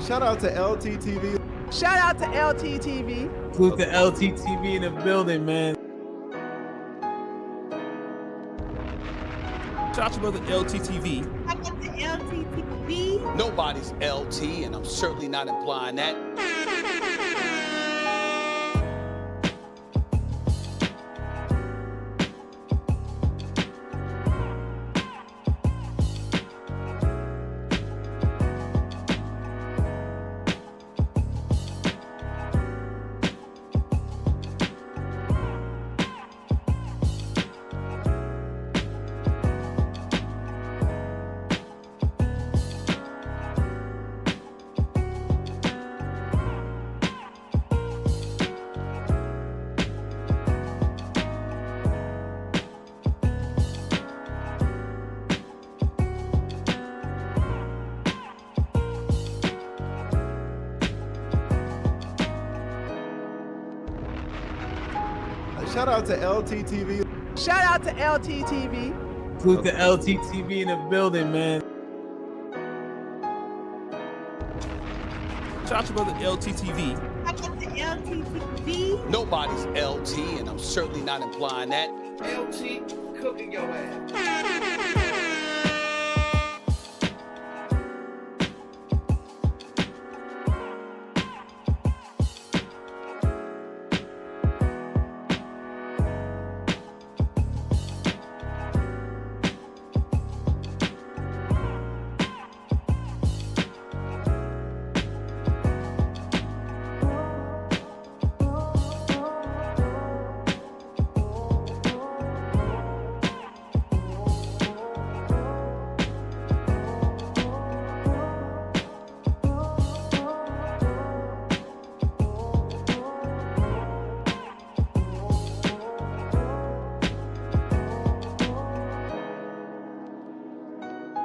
Shout out to LTTV. Shout out to LTTV. Salute to LTTV in the building, man. Shout out to brother LTTV. Shout out to LTTV. Nobody's LT, and I'm certainly not implying that. Shout out to LTTV. Shout out to LTTV. Salute to LTTV in the building, man. Shout out to brother LTTV. Shout out to LTTV. Nobody's LT, and I'm certainly not implying that. LT cooking your ass.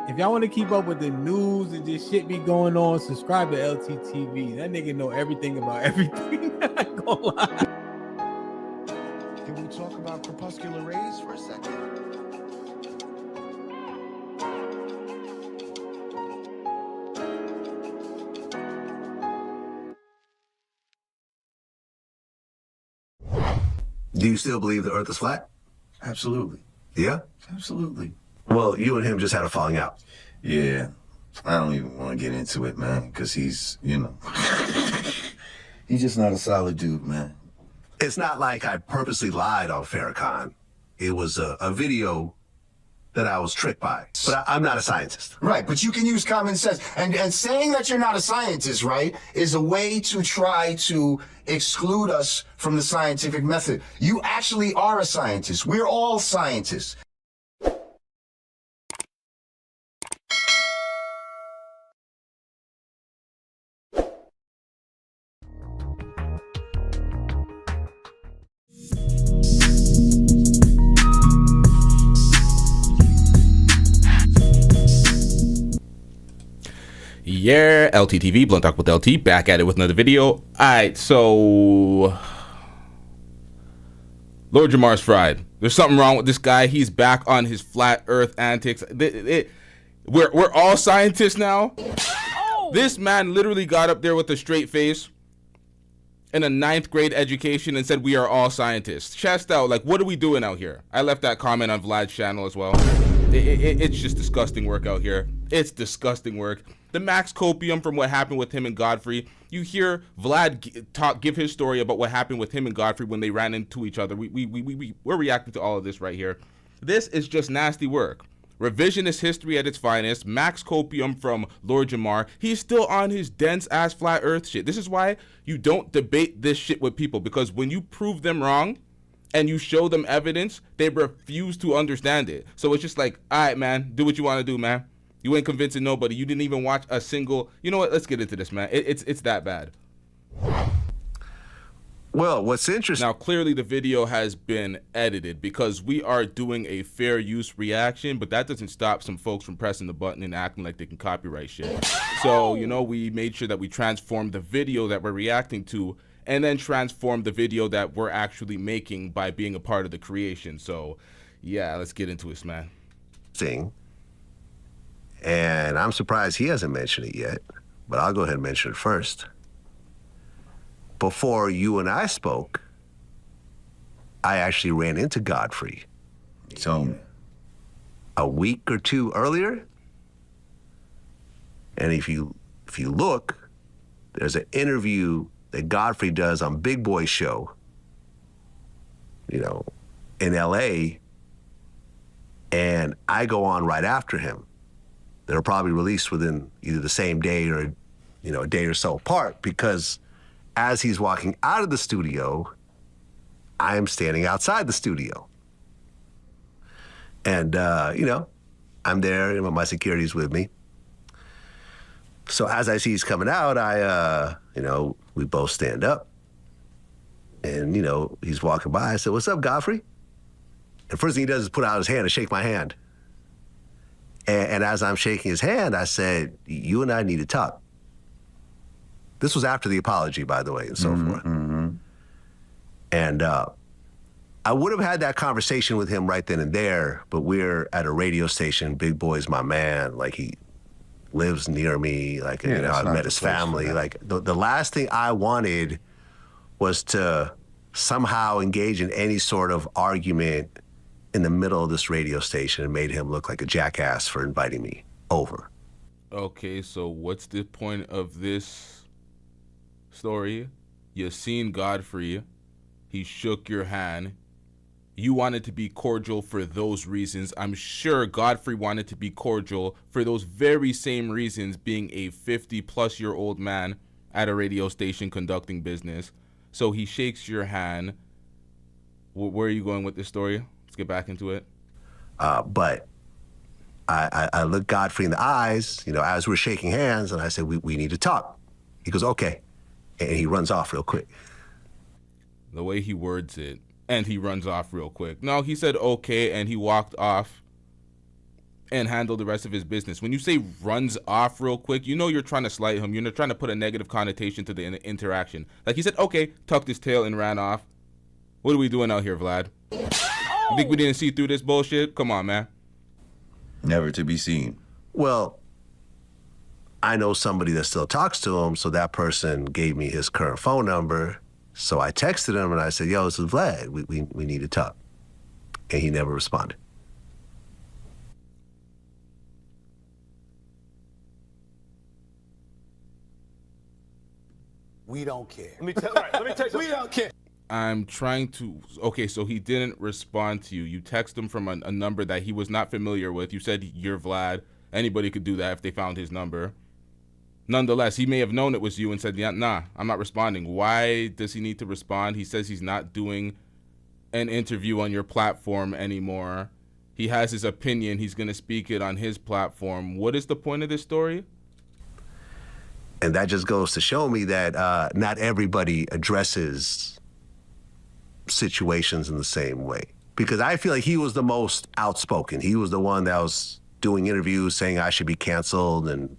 If y'all want to keep up with the news and just shit be going on, subscribe to LTTV. That nigga know everything about everything. I ain't gonna lie. Can we talk about crepuscular rays for a second? Do you still believe the earth is flat? Absolutely. Yeah? Absolutely. Well, you and him just had a falling out. Yeah. I don't even want to get into it, man, because he's, he's just not a solid dude, man. It's not like I purposely lied on Farrakhan. It was a video that I was tricked by. But I'm not a scientist. Right, but you can use common sense. And saying that you're not a scientist, right, is a way to try to exclude us from the scientific method. You actually are a scientist. We're all scientists. Yeah, LTTV, Blunt Talk with LT, back at it with another video. All right, so Lord Jamar's fried. There's something wrong with this guy. He's back on his flat earth antics. We're all scientists now. This man literally got up there with a straight face in a 9th grade education and said we are all scientists. Chest out, like, what are we doing out here? I left that comment on Vlad's channel as well. It's just disgusting work out here. It's disgusting work. The max copium from what happened with him and Godfrey. You hear Vlad give his story about what happened with him and Godfrey when they ran into each other. We're reacting to all of this right here. This is just nasty work. Revisionist history at its finest. Max copium from Lord Jamar. He's still on his dense ass flat earth shit. This is why you don't debate this shit with people, because when you prove them wrong and you show them evidence, they refuse to understand it. So it's just like, all right, man, do what you want to do, man. You ain't convincing nobody. You didn't even watch a single. You know what? Let's get into this, man. It's that bad. Well, what's interesting... Now, clearly the video has been edited because we are doing a fair use reaction, but that doesn't stop some folks from pressing the button and acting like they can copyright shit. So, we made sure that we transformed the video that we're reacting to and then transformed the video that we're actually making by being a part of the creation. So, yeah, let's get into this, man. And I'm surprised he hasn't mentioned it yet. but I'll go ahead and mention it first. Before you and I spoke, I actually ran into Godfrey. You told me. A week or two earlier. And if you look, there's an interview that Godfrey does on Big Boy's show, you know, in LA, and I go on right after him. They're probably released within either the same day or, you know, a day or so apart, because as he's walking out of the studio, I am standing outside the studio. And, you know, I'm there, you know, my security's with me. So as I see he's coming out, you know, we both stand up. And, you know, he's walking by. I said, "What's up, Godfrey?" And first thing he does is put out his hand and shake my hand. And as I'm shaking his hand, I said, "You and I need to talk." This was after the apology, by the way, and so forth. And I would have had that conversation with him right then and there, but we're at a radio station. Big Boy's my man. Like, he lives near me. Like, you know, I've met his family. Like, the last thing I wanted was to somehow engage in any sort of argument in the middle of this radio station and made him look like a jackass for inviting me over. Okay, so what's the point of this story? You seen Godfrey. He shook your hand. You wanted to be cordial for those reasons. I'm sure Godfrey wanted to be cordial for those very same reasons, being a 50-plus-year-old man at a radio station conducting business. So he shakes your hand. Where are you going with this story? Let's get back into it. But I look Godfrey in the eyes, you know, as we're shaking hands, and I said, we need to talk. He goes, "Okay." And he runs off real quick. The way he words it, and he runs off real quick. No, he said okay, and he walked off and handled the rest of his business. When you say runs off real quick, you know you're trying to slight him. You're not trying to put a negative connotation to the interaction. Like, he said okay, tucked his tail, and ran off. What are we doing out here, Vlad? You think we didn't see through this bullshit? Come on, man. Never to be seen. Well, I know somebody that still talks to him, so that person gave me his current phone number. So I texted him and I said, "Yo, this is Vlad. We need to talk." And he never responded. We don't care. Let me tell you, we don't care. I'm trying to... Okay, so he didn't respond to you. You text him from a number that he was not familiar with. You said, "You're Vlad." Anybody could do that if they found his number. Nonetheless, he may have known it was you and said, "Yeah, nah, I'm not responding." Why does he need to respond? He says he's not doing an interview on your platform anymore. He has his opinion. He's going to speak it on his platform. What is the point of this story? And that just goes to show me that not everybody addresses situations in the same way. Because I feel like he was the most outspoken. He was the one that was doing interviews saying I should be canceled. And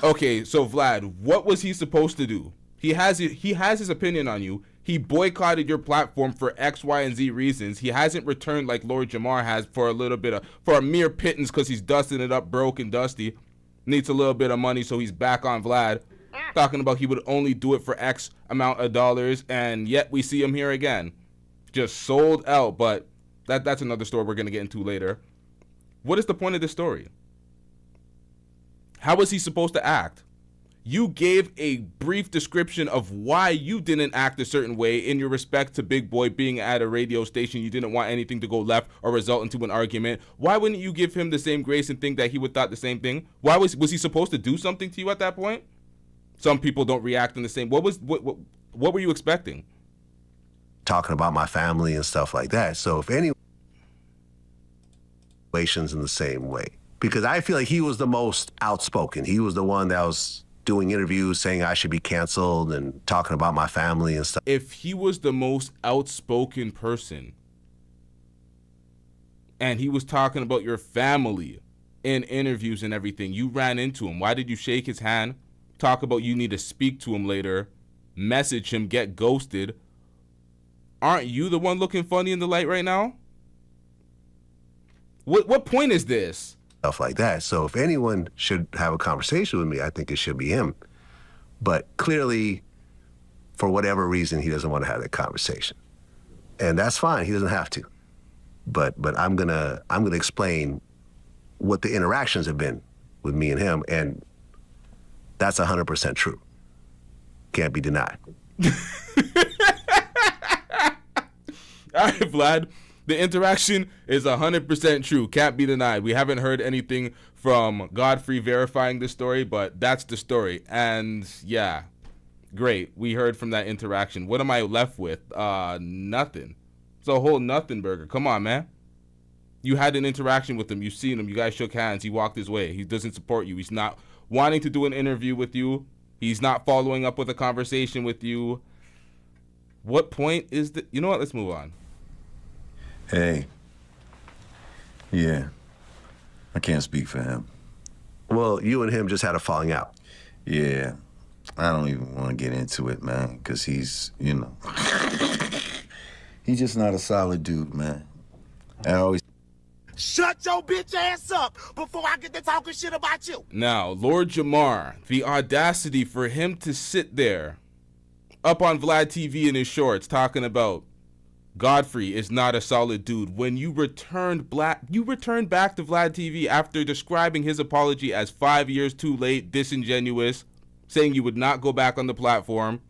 okay, so Vlad, what was he supposed to do? He has his opinion on you. He boycotted your platform for X, Y, and Z reasons. He hasn't returned like Lord Jamar has for a mere pittance, because he's dusting it up broke and dusty. Needs a little bit of money, so he's back on Vlad, talking about he would only do it for X amount of dollars, and yet we see him here again. Just sold out, but that's another story we're going to get into later. What is the point of this story? How was he supposed to act? You gave a brief description of why you didn't act a certain way in your respect to Big Boy being at a radio station. You didn't want anything to go left or result into an argument. Why wouldn't you give him the same grace and think that he would thought the same thing? Why was he supposed to do something to you at that point? Some people don't react in the same. What were you expecting? talking about my family and stuff like that. So if any situations in the same way, because I feel like he was the most outspoken. He was the one that was doing interviews saying I should be canceled and talking about my family and stuff. If he was the most outspoken person and he was talking about your family in interviews and everything, you ran into him. Why did you shake his hand, talk about you need to speak to him later, message him, get ghosted? Aren't you the one looking funny in the light right now? What point is this? stuff like that. So if anyone should have a conversation with me, I think it should be him. But clearly, for whatever reason, he doesn't want to have that conversation. And that's fine, he doesn't have to. But I'm gonna explain what the interactions have been with me and him, and that's 100% true. Can't be denied. All right, Vlad. The interaction is 100% true. Can't be denied. We haven't heard anything from Godfrey verifying this story, but that's the story. And yeah, great. We heard from that interaction. What am I left with? Nothing. It's a whole nothing burger. Come on, man. You had an interaction with him. You've seen him. You guys shook hands. He walked his way. He doesn't support you. He's not wanting to do an interview with you. He's not following up with a conversation with you. What point is the... You know what? Let's move on. Hey. Yeah. I can't speak for him. Well, you and him just had a falling out. Yeah. I don't even want to get into it, man, because he's, you know... he's just not a solid dude, man. I always... Shut your bitch ass up before I get to talking shit about you. Now, Lord Jamar, the audacity for him to sit there up on VladTV in his shorts talking about Godfrey is not a solid dude. When you returned back to VladTV after describing his apology as 5 years too late, disingenuous, saying you would not go back on the platform.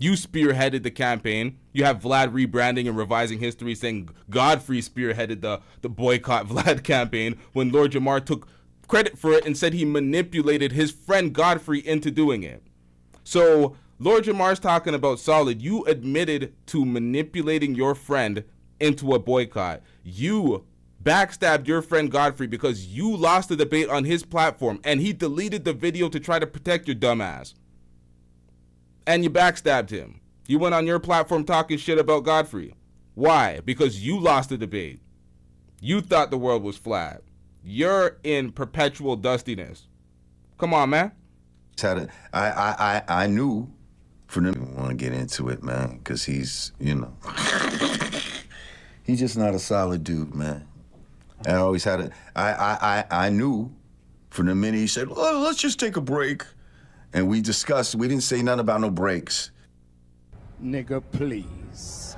You spearheaded the campaign. You have Vlad rebranding and revising history, saying Godfrey spearheaded the boycott Vlad campaign when Lord Jamar took credit for it and said he manipulated his friend Godfrey into doing it. So Lord Jamar's talking about solid. You admitted to manipulating your friend into a boycott. You backstabbed your friend Godfrey because you lost the debate on his platform and he deleted the video to try to protect your dumb ass. And you backstabbed him. You went on your platform talking shit about Godfrey. Why? Because you lost the debate. You thought the world was flat. You're in perpetual dustiness. Come on, man. I knew for them to want to get into it, man, because he's, you know, he's just not a solid dude, man. I always had it. I knew from the minute he said, "Oh, let's just take a break." And we discussed, we didn't say nothing about no breaks. Nigga, please.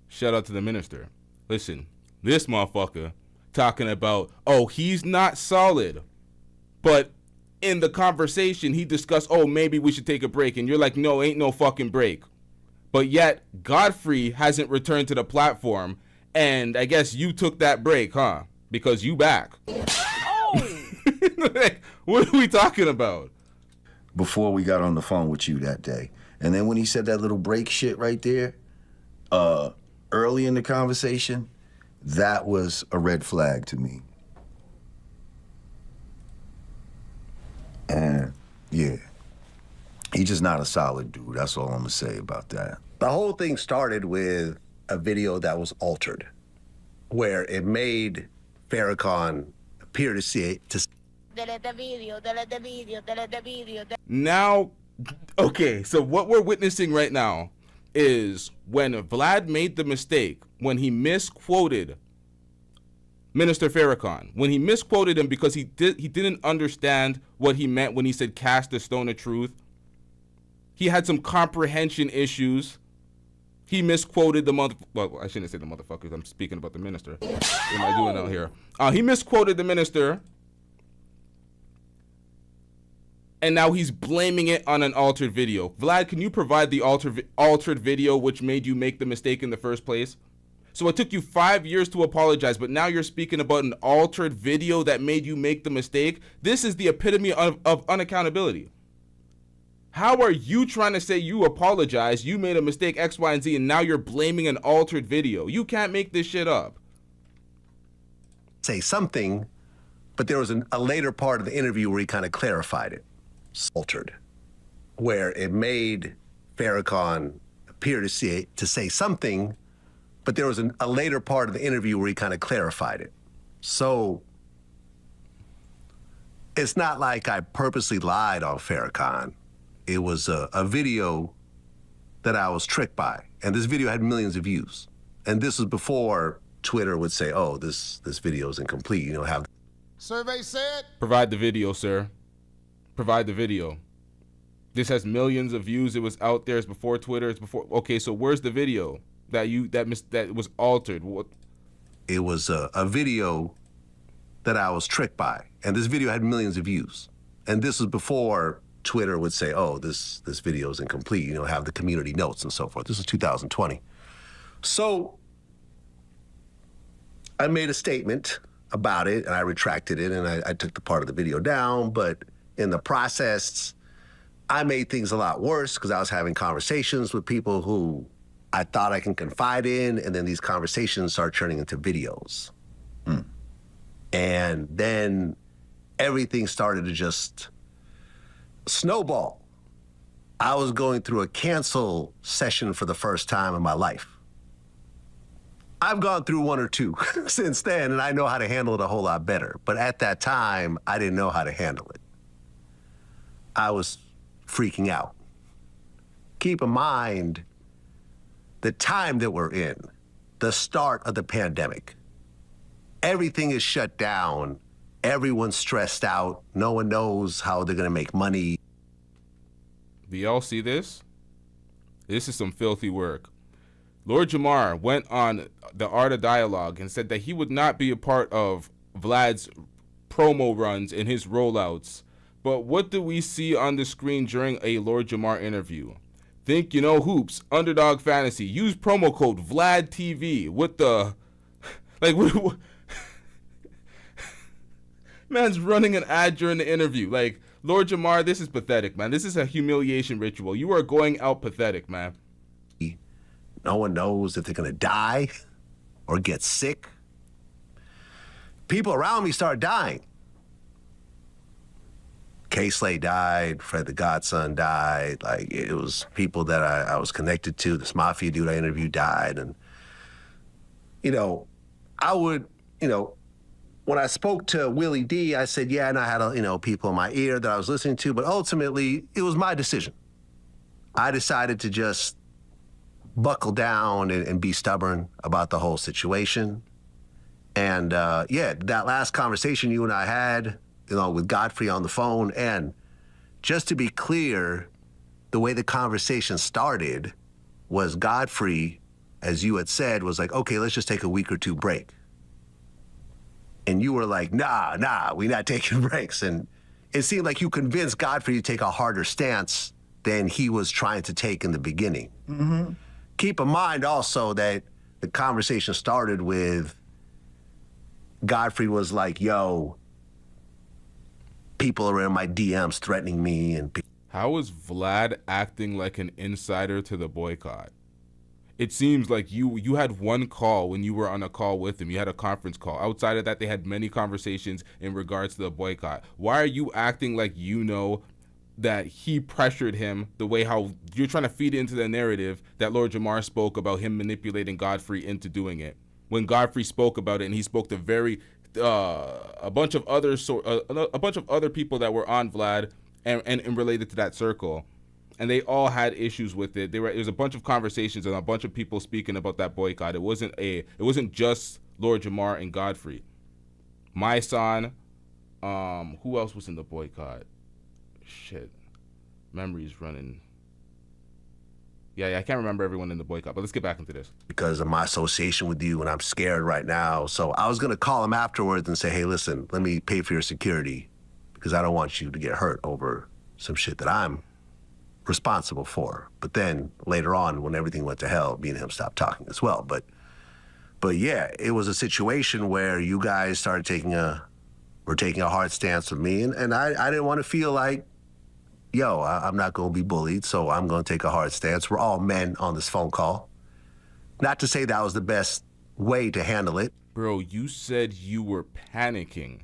Shout out to the minister. Listen, this motherfucker talking about, oh, he's not solid. But in the conversation, he discussed, oh, maybe we should take a break. And you're like, no, ain't no fucking break. But yet, Godfrey hasn't returned to the platform. And I guess you took that break, huh? Because you back. What are we talking about? Before we got on the phone with you that day. And then when he said that little break shit right there, early in the conversation, that was a red flag to me. And yeah, he's just not a solid dude. That's all I'm gonna say about that. The whole thing started with a video that was altered, where it made Farrakhan appear to see it, Delete the video, delete the video, delete the video. Now, okay, so what we're witnessing right now is when Vlad made the mistake, when he misquoted Minister Farrakhan, when he misquoted him because he didn't understand what he meant when he said cast the stone of truth. He had some comprehension issues. He misquoted the well, I shouldn't say the motherfuckers. I'm speaking about the minister. What am I doing out here? He misquoted the minister. And now he's blaming it on an altered video. Vlad, can you provide the altered video which made you make the mistake in the first place? So it took you 5 years to apologize, but now you're speaking about an altered video that made you make the mistake? This is the epitome of unaccountability. How are you trying to say you apologize, you made a mistake X, Y, and Z, and now you're blaming an altered video? You can't make this shit up. say something, but there was a later part of the interview where he kind of clarified it. Altered, where it made Farrakhan appear to say something, but there was a later part of the interview where he kind of clarified it. So it's not like I purposely lied on Farrakhan. It was a video that I was tricked by, and this video had millions of views. And this was before Twitter would say, oh, this video is incomplete. You know, have Survey said. Provide the video, sir. Provide the video. This has millions of views. It was out there. It's before Twitter. It's before. Okay, so where's the video that was altered? What? It was a video that I was tricked by, and this video had millions of views. And this was before Twitter would say, oh, this video is incomplete. You know, have the community notes and so forth. This was 2020. So I made a statement about it, and I retracted it, and I took the part of the video down. But in the process, I made things a lot worse because I was having conversations with people who I thought I can confide in, and then these conversations start turning into videos. And then everything started to just snowball. I was going through a cancel session for the first time in my life. I've gone through one or two since then, and I know how to handle it a whole lot better. But at that time, I didn't know how to handle it. I was freaking out. Keep in mind the time that we're in, the start of the pandemic. Everything is shut down. Everyone's stressed out. No one knows how they're gonna make money. Do y'all see this? This is some filthy work. Lord Jamar went on the Art of Dialogue and said that he would not be a part of Vlad's promo runs and his rollouts. But what do we see on the screen during a Lord Jamar interview? Think you know hoops, underdog fantasy, use promo code VladTV with the, like, what? Man's running an ad during the interview. Like, Lord Jamar, this is pathetic, man. This is a humiliation ritual. You are going out pathetic, man. No one knows if they're gonna die or get sick. People around me start dying. K-Slay died, Fred the Godson died. Like, it was people that I was connected to. This Mafia dude I interviewed died. And, you know, I would, you know, when I spoke to Willie D, I said, yeah, and I had, people in my ear that I was listening to, but ultimately, it was my decision. I decided to just buckle down and be stubborn about the whole situation. And, yeah, that last conversation you and I had, with Godfrey on the phone, and just to be clear, the way the conversation started was Godfrey, as you had said, was like, okay, let's just take a week or two break. And you were like, nah, we're not taking breaks. And it seemed like you convinced Godfrey to take a harder stance than he was trying to take in the beginning. Mm-hmm. Keep in mind also that the conversation started with Godfrey was like, yo, people are in my DMs threatening me. And how is Vlad acting like an insider to the boycott? It seems like you had one call when you were on a call with him. You had a conference call. Outside of that, they had many conversations in regards to the boycott. Why are you acting like you know that he pressured him the way how you're trying to feed into the narrative that Lord Jamar spoke about him manipulating Godfrey into doing it? When Godfrey spoke about it, and he spoke to a bunch of other people that were on Vlad and related to that circle, and they all had issues with it. There was a bunch of conversations and a bunch of people speaking about that boycott. It wasn't just Lord Jamar and Godfrey. My son, who else was in the boycott? Shit, memory's running. Yeah, I can't remember everyone in the boycott, but let's get back into this. Because of my association with you, and I'm scared right now. So I was gonna call him afterwards and say, hey, listen, let me pay for your security because I don't want you to get hurt over some shit that I'm responsible for. But then later on, when everything went to hell, me and him stopped talking as well. But yeah, it was a situation where you guys started taking a hard stance with me, and I didn't want to feel like, yo, I'm not going to be bullied, so I'm going to take a hard stance. We're all men on this phone call. Not to say that was the best way to handle it. Bro, you said you were panicking.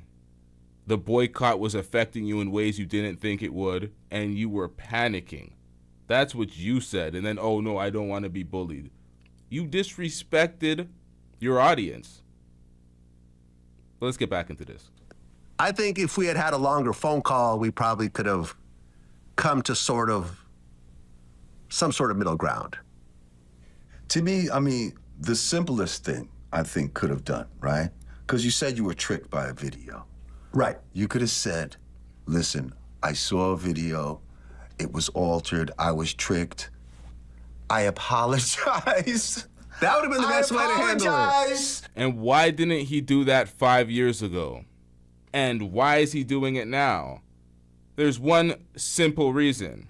The boycott was affecting you in ways you didn't think it would, and you were panicking. That's what you said. And then, oh no, I don't want to be bullied. You disrespected your audience. But let's get back into this. I think if we had had a longer phone call, we probably could have come to some sort of middle ground. To me, I mean, the simplest thing, I think, could have done, right? Because you said you were tricked by a video. Right. You could have said, listen, I saw a video. It was altered. I was tricked. I apologize. That would have been the best way to handle it. And why didn't he do that 5 years ago? And why is he doing it now? There's one simple reason.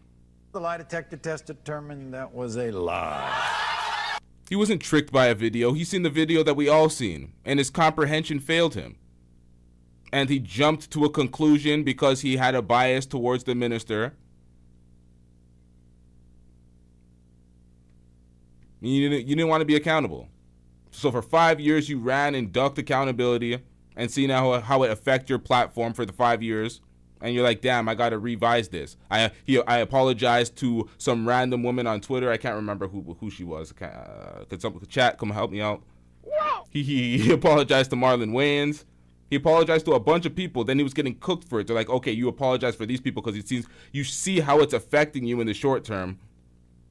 The lie detector test determined that was a lie. He wasn't tricked by a video. He's seen the video that we all seen, and his comprehension failed him. And he jumped to a conclusion because he had a bias towards the minister. You didn't want to be accountable. So for 5 years, you ran and ducked accountability and see now how it affects your platform for the 5 years. And you're like, damn, I got to revise this. I apologized to some random woman on Twitter. I can't remember who she was. Could some chat come help me out? He apologized to Marlon Wayans. He apologized to a bunch of people. Then he was getting cooked for it. They're like, okay, you apologize for these people because it seems you see how it's affecting you in the short term,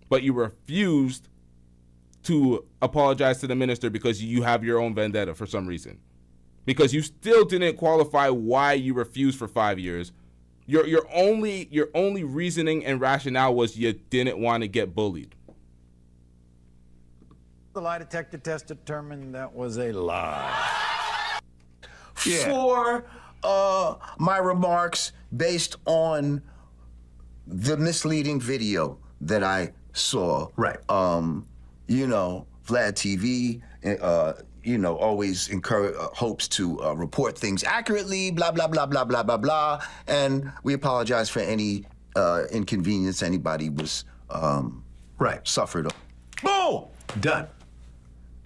but you refused to apologize to the minister because you have your own vendetta for some reason. Because you still didn't qualify why you refused for 5 years. Your only reasoning and rationale was you didn't want to get bullied. The lie detector test determined that was a lie. Yeah. For my remarks based on the misleading video that I saw. Right. You know, VladTV, you know, always encourage, hopes to report things accurately, blah, blah, blah, blah, blah, blah, blah. And we apologize for any inconvenience anybody was suffered. Boom! Done.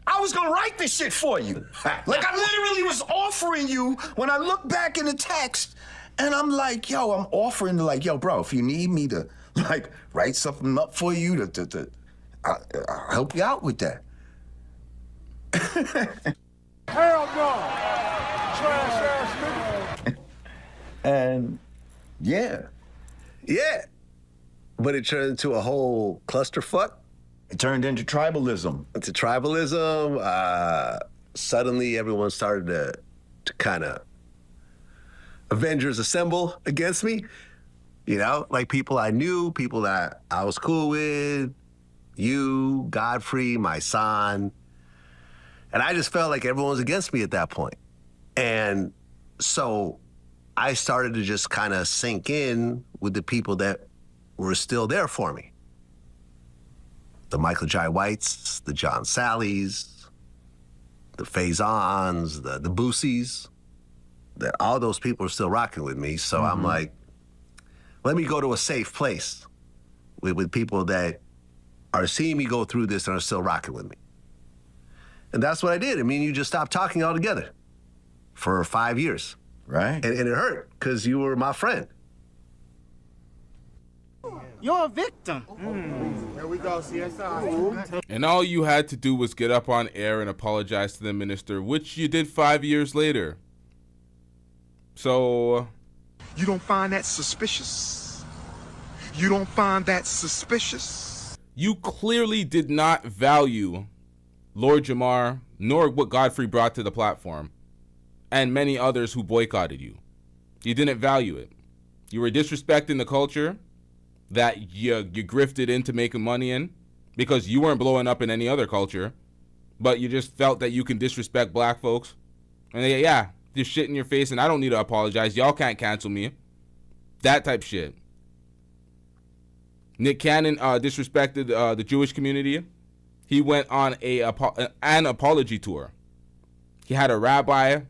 I was gonna write this shit for you. Like I literally was offering you when I look back in the text and I'm like, yo, I'm offering to like, yo, bro, if you need me to like write something up for you I'll help you out with that. Hell no! Trash ass nigga. And yeah. Yeah. But it turned into a whole clusterfuck. It turned into tribalism. Into tribalism. Suddenly everyone started to kind of Avengers assemble against me. You know, like people I knew, people that I was cool with, you, Godfrey, my son. And I just felt like everyone was against me at that point. And so I started to just kind of sink in with the people that were still there for me. The Michael Jai Whites, the John Sallys, the Faisons, the Boosies, that all those people are still rocking with me. So I'm like, let me go to a safe place with people that are seeing me go through this and are still rocking with me. And that's what I did. I mean, you just stopped talking altogether for 5 years. Right. And it hurt because you were my friend. You're a victim. There we go, CSI. And all you had to do was get up on air and apologize to the minister, which you did 5 years later. So... You don't find that suspicious? You don't find that suspicious? You clearly did not value Lord Jamar, nor what Godfrey brought to the platform, and many others who boycotted you. You didn't value it. You were disrespecting the culture that you grifted into making money in, because you weren't blowing up in any other culture, but you just felt that you can disrespect black folks. And they, yeah, just shit in your face, and I don't need to apologize. Y'all can't cancel me. That type shit. Nick Cannon disrespected the Jewish community. He went on an apology tour. He had a rabbi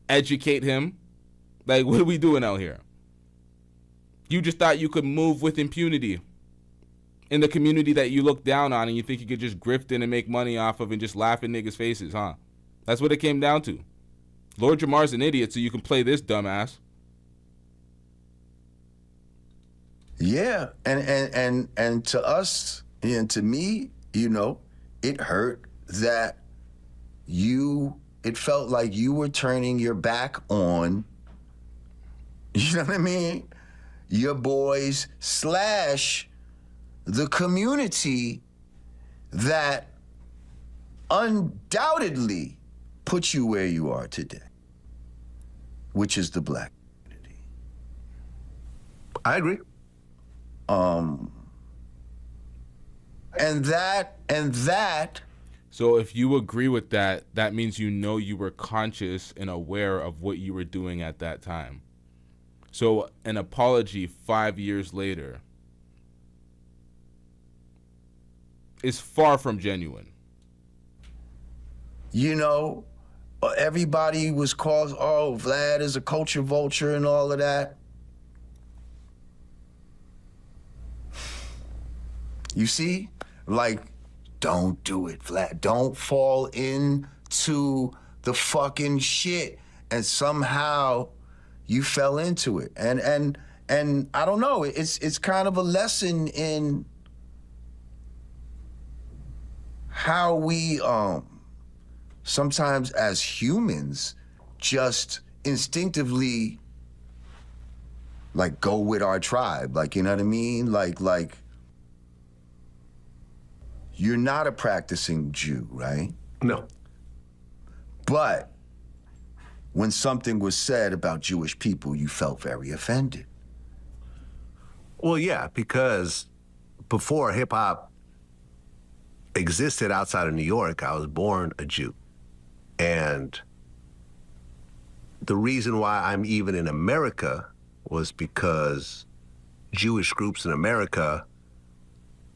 educate him. Like, what are we doing out here? You just thought you could move with impunity in the community that you look down on, and you think you could just grift in and make money off of and just laugh in niggas' faces, huh? That's what it came down to. Lord Jamar's an idiot, so you can play this dumbass. Yeah, and to us and to me, you know, it hurt that it felt like you were turning your back on, you know what I mean, your boys / the community that undoubtedly put you where you are today, which is the black community. I agree. And that. So if you agree with that, that means you know you were conscious and aware of what you were doing at that time. So an apology 5 years later is far from genuine. You know, everybody was called, oh, Vlad is a culture vulture and all of that. You see? Like, don't do it, Vlad. Don't fall into the fucking shit. And somehow you fell into it. And I don't know, it's kind of a lesson in how we sometimes as humans just instinctively like go with our tribe. Like, you know what I mean? Like you're not a practicing Jew, right? No. But when something was said about Jewish people, you felt very offended. Well, yeah, because before hip hop existed outside of New York, I was born a Jew. And the reason why I'm even in America was because Jewish groups in America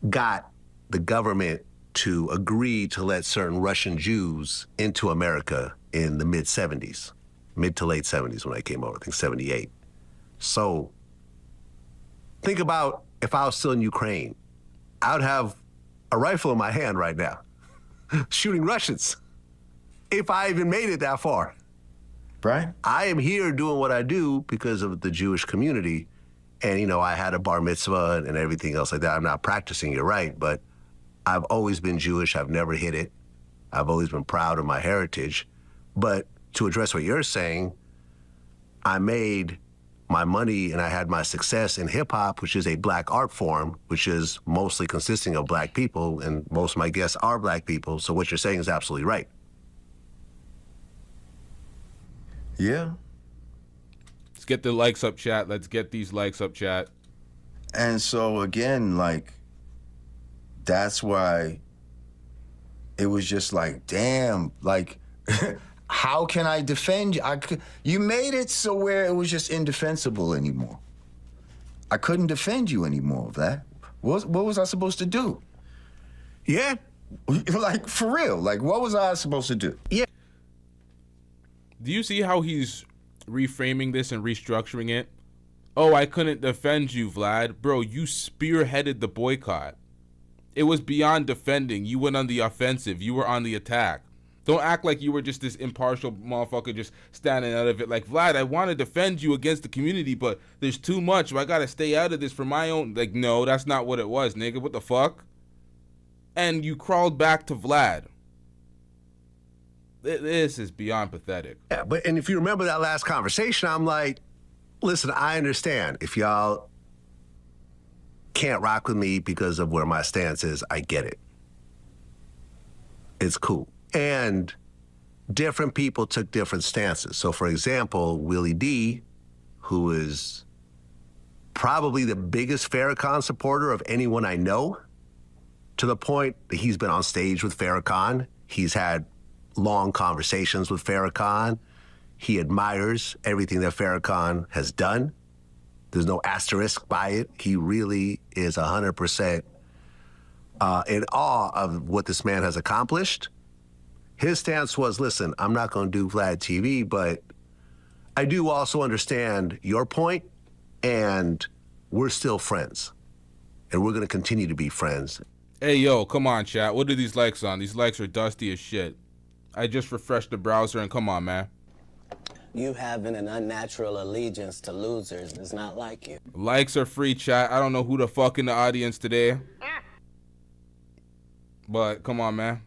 got the government to agree to let certain Russian Jews into America in the mid to late 70s when I came over, I think 78. So think about if I was still in Ukraine, I would have a rifle in my hand right now, shooting Russians, if I even made it that far. Right. I am here doing what I do because of the Jewish community. And, you know, I had a bar mitzvah and everything else like that. I'm not practicing, you're right, but I've always been Jewish. I've never hid it. I've always been proud of my heritage. But to address what you're saying, I made my money and I had my success in hip hop, which is a black art form, which is mostly consisting of black people, and most of my guests are black people. So what you're saying is absolutely right. Yeah. Let's get the likes up, chat. Let's get these likes up, chat. And so again, like, that's why it was just like, damn, like, how can I defend you? You made it so where it was just indefensible anymore. I couldn't defend you anymore, Vlad. What was I supposed to do? Yeah. Like, for real, like, what was I supposed to do? Yeah. Do you see how he's reframing this and restructuring it? Oh, I couldn't defend you, Vlad. Bro, you spearheaded the boycott. It was beyond defending. You went on the offensive. You were on the attack. Don't act like you were just this impartial motherfucker just standing out of it. Like, Vlad, I want to defend you against the community, but there's too much. I got to stay out of this for my own. Like, no, that's not what it was, nigga. What the fuck? And you crawled back to Vlad. This is beyond pathetic. Yeah, and if you remember that last conversation, I'm like, listen, I understand if y'all can't rock with me because of where my stance is. I get it. It's cool. And different people took different stances. So, for example, Willie D, who is probably the biggest Farrakhan supporter of anyone I know, to the point that he's been on stage with Farrakhan. He's had long conversations with Farrakhan. He admires everything that Farrakhan has done. There's no asterisk by it. He really is 100% in awe of what this man has accomplished. His stance was, listen, I'm not going to do VladTV, but I do also understand your point, and we're still friends. And we're going to continue to be friends. Hey, yo, come on, chat. What are these likes on? These likes are dusty as shit. I just refreshed the browser, and come on, man. You having an unnatural allegiance to losers is not like you. Likes are free, chat. I don't know who the fuck in the audience today. But come on, man.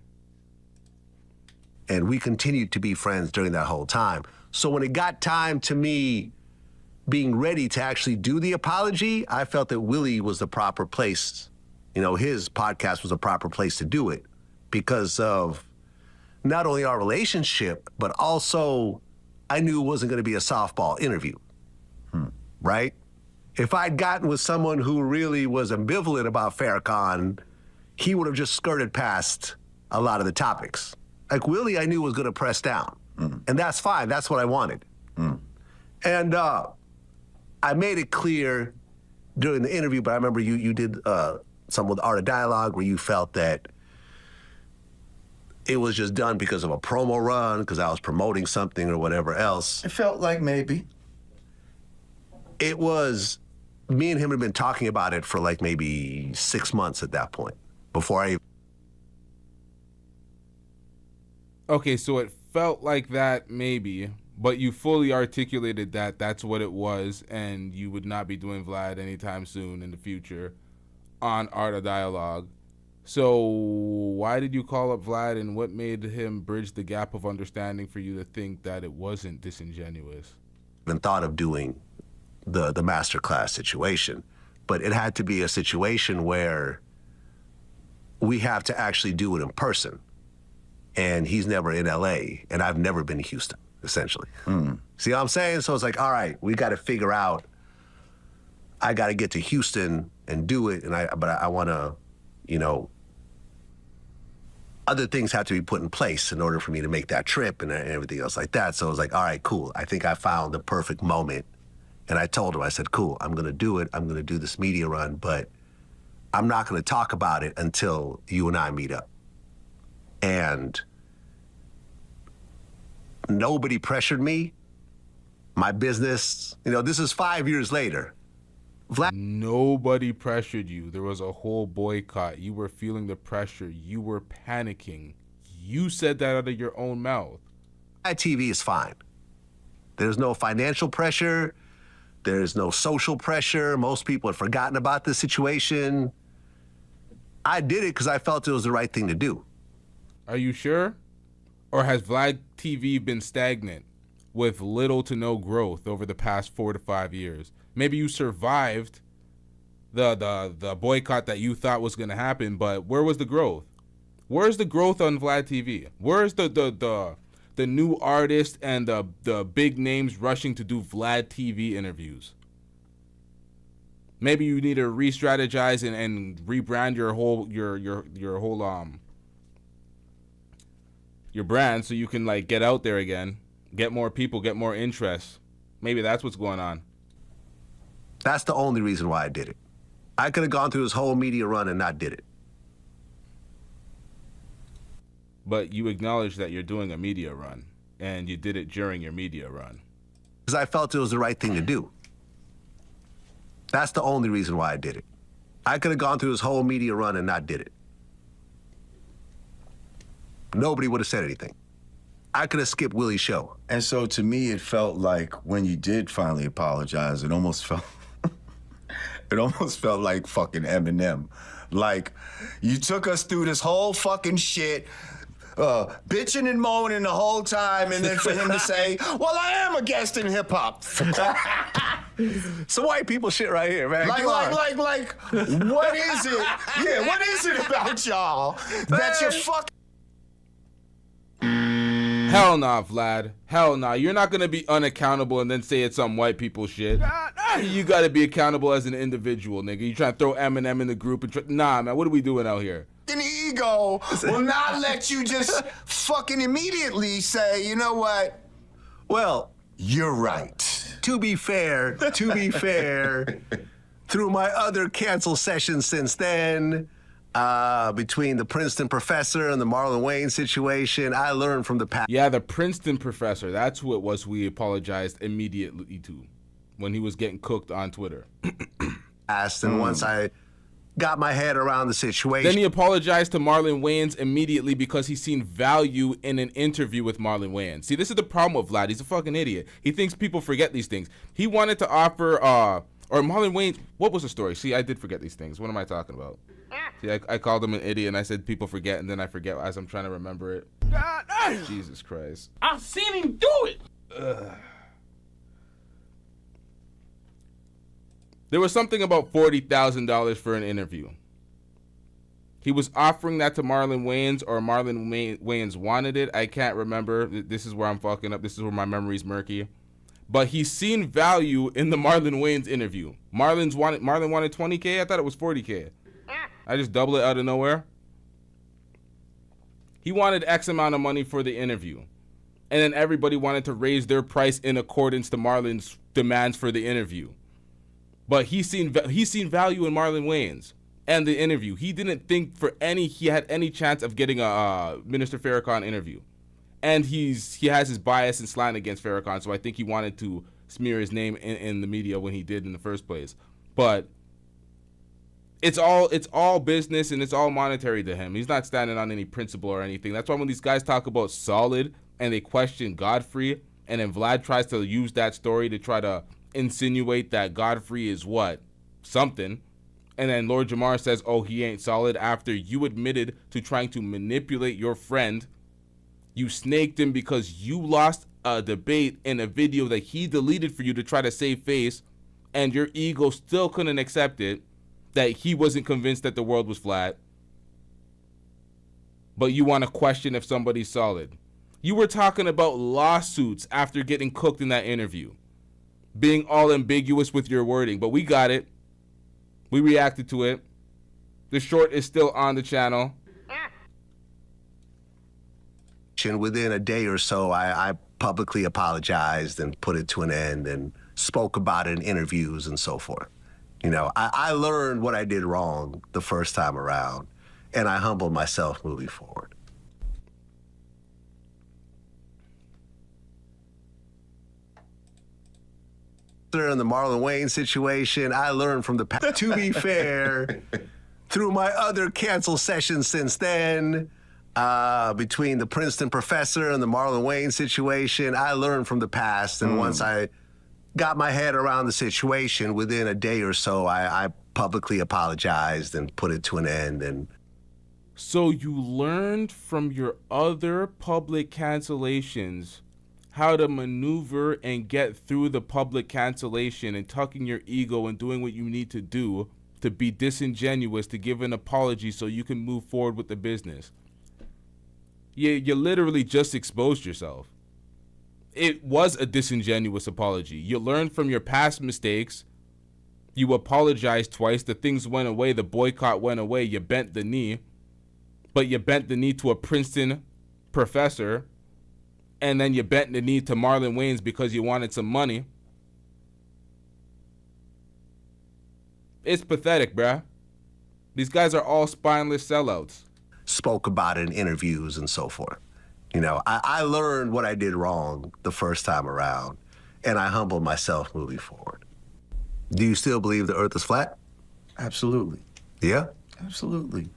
And we continued to be friends during that whole time. So when it got time to me being ready to actually do the apology, I felt that Willie was the proper place. You know, his podcast was the proper place to do it because of not only our relationship, but also I knew it wasn't going to be a softball interview, right? If I'd gotten with someone who really was ambivalent about Farrakhan, he would have just skirted past a lot of the topics. Like Willie, I knew was going to press down, and that's fine. That's what I wanted. And I made it clear during the interview, but I remember you did some with the Art of Dialogue where you felt that it was just done because of a promo run, because I was promoting something or whatever else. It felt like maybe. It was, me and him had been talking about it for like maybe 6 months at that point, before I... Okay, so it felt like that maybe, but you fully articulated that that's what it was, and you would not be doing Vlad anytime soon in the future on Art of Dialogue. So why did you call up Vlad, and what made him bridge the gap of understanding for you to think that it wasn't disingenuous? Even thought of doing the masterclass situation, but it had to be a situation where we have to actually do it in person. And he's never in LA, and I've never been to Houston, essentially. See what I'm saying? So it's like, all right, we got to figure out, I got to get to Houston and do it, but I want to, you know, other things have to be put in place in order for me to make that trip and everything else like that. So I was like, all right, cool. I think I found the perfect moment. And I told him, I said, cool, I'm going to do it. I'm going to do this media run, but I'm not going to talk about it until you and I meet up. And nobody pressured me. My business, you know, this is 5 years later. Nobody pressured you. There was a whole boycott. You were feeling the pressure. You were panicking. You said that out of your own mouth. VladTV is fine. There's no financial pressure. There's no social pressure. Most people had forgotten about this situation. I did it because I felt it was the right thing to do. Are you sure? Or has VladTV been stagnant with little to no growth over the past 4 to 5 years? Maybe you survived the boycott that you thought was going to happen, but where was the growth? Where's the growth on VladTV? Where's the new artists and the big names rushing to do VladTV interviews? Maybe you need to re-strategize and rebrand your whole your brand so you can like get out there again, get more people, get more interest. Maybe that's what's going on. That's the only reason why I did it. I could have gone through this whole media run and not did it. But you acknowledge that you're doing a media run, and you did it during your media run. Because I felt it was the right thing to do. That's the only reason why I did it. I could have gone through this whole media run and not did it. Nobody would have said anything. I could have skipped Willie's show. And so to me, it felt like when you did finally apologize, it almost felt like fucking Eminem. Like, you took us through this whole fucking shit, bitching and moaning the whole time, and then for him to say, well, I am a guest in hip hop. Some white people shit right here, man. Like, what is it? Yeah, what is it about y'all that you're fucking... Hell nah, Vlad. Hell nah. You're not going to be unaccountable and then say it's some white people shit. You got to be accountable as an individual, nigga. You trying to throw Eminem in the group and nah, man. What are we doing out here? An ego will not let you just fucking immediately say, you know what? Well, you're right. To be fair, through my other cancel sessions since then, between the Princeton professor and the Marlon Wayne situation, I learned from the past. Yeah, the Princeton professor. That's who it was we apologized immediately to when he was getting cooked on Twitter. And once I got my head around the situation. Then he apologized to Marlon Wayans immediately because he seen value in an interview with Marlon Wayans. See, this is the problem with Vlad. He's a fucking idiot. He thinks people forget these things. He wanted to offer, or Marlon Wayans, what was the story? See, I did forget these things. What am I talking about? See, I called him an idiot and I said people forget, and then I forget as I'm trying to remember it. Jesus Christ. I've seen him do it. There was something about $40,000 for an interview. He was offering that to Marlon Wayans, or Marlon Wayans wanted it. I can't remember. This is where I'm fucking up. This is where my memory's murky. But he's seen value in the Marlon Wayans interview. Marlon wanted $20K. I thought it was $40K. I just doubled it out of nowhere. He wanted X amount of money for the interview. And then everybody wanted to raise their price in accordance to Marlon's demands for the interview. But he's seen value in Marlon Wayans and the interview. He didn't think he had any chance of getting a Minister Farrakhan interview. And he has his bias and slant against Farrakhan, so I think he wanted to smear his name in the media when he did in the first place. But it's all business and it's all monetary to him. He's not standing on any principle or anything. That's why when these guys talk about solid and they question Godfrey, and then Vlad tries to use that story to try to insinuate that Godfrey is what? Something. And then Lord Jamar says, oh, he ain't solid, after you admitted to trying to manipulate your friend. You snaked him because you lost a debate in a video that he deleted for you to try to save face, and your ego still couldn't accept it, that he wasn't convinced that the world was flat. But you want to question if somebody's solid. You were talking about lawsuits after getting cooked in that interview, being all ambiguous with your wording, but we got it. We reacted to it. The short is still on the channel. Within a day or so, I publicly apologized and put it to an end and spoke about it in interviews and so forth. You know, I learned what I did wrong the first time around, and I humbled myself moving forward. In the Marlon Wayans situation, I learned from the past. To be fair, through my other cancel sessions since then, between the Princeton professor and the Marlon Wayans situation, I learned from the past. And once I got my head around the situation, within a day or so, I publicly apologized and put it to an end. And so you learned from your other public cancellations how to maneuver and get through the public cancellation and tucking your ego and doing what you need to do to be disingenuous, to give an apology so you can move forward with the business. You literally just exposed yourself. It was a disingenuous apology. You learned from your past mistakes. You apologized twice. The things went away. The boycott went away. You bent the knee. But you bent the knee to a Princeton professor. And then you bent the knee to Marlon Wayans because you wanted some money. It's pathetic, bruh. These guys are all spineless sellouts. Spoke about it in interviews and so forth. You know, I learned what I did wrong the first time around, and I humbled myself moving forward. Do you still believe the earth is flat? Absolutely. Yeah? Absolutely.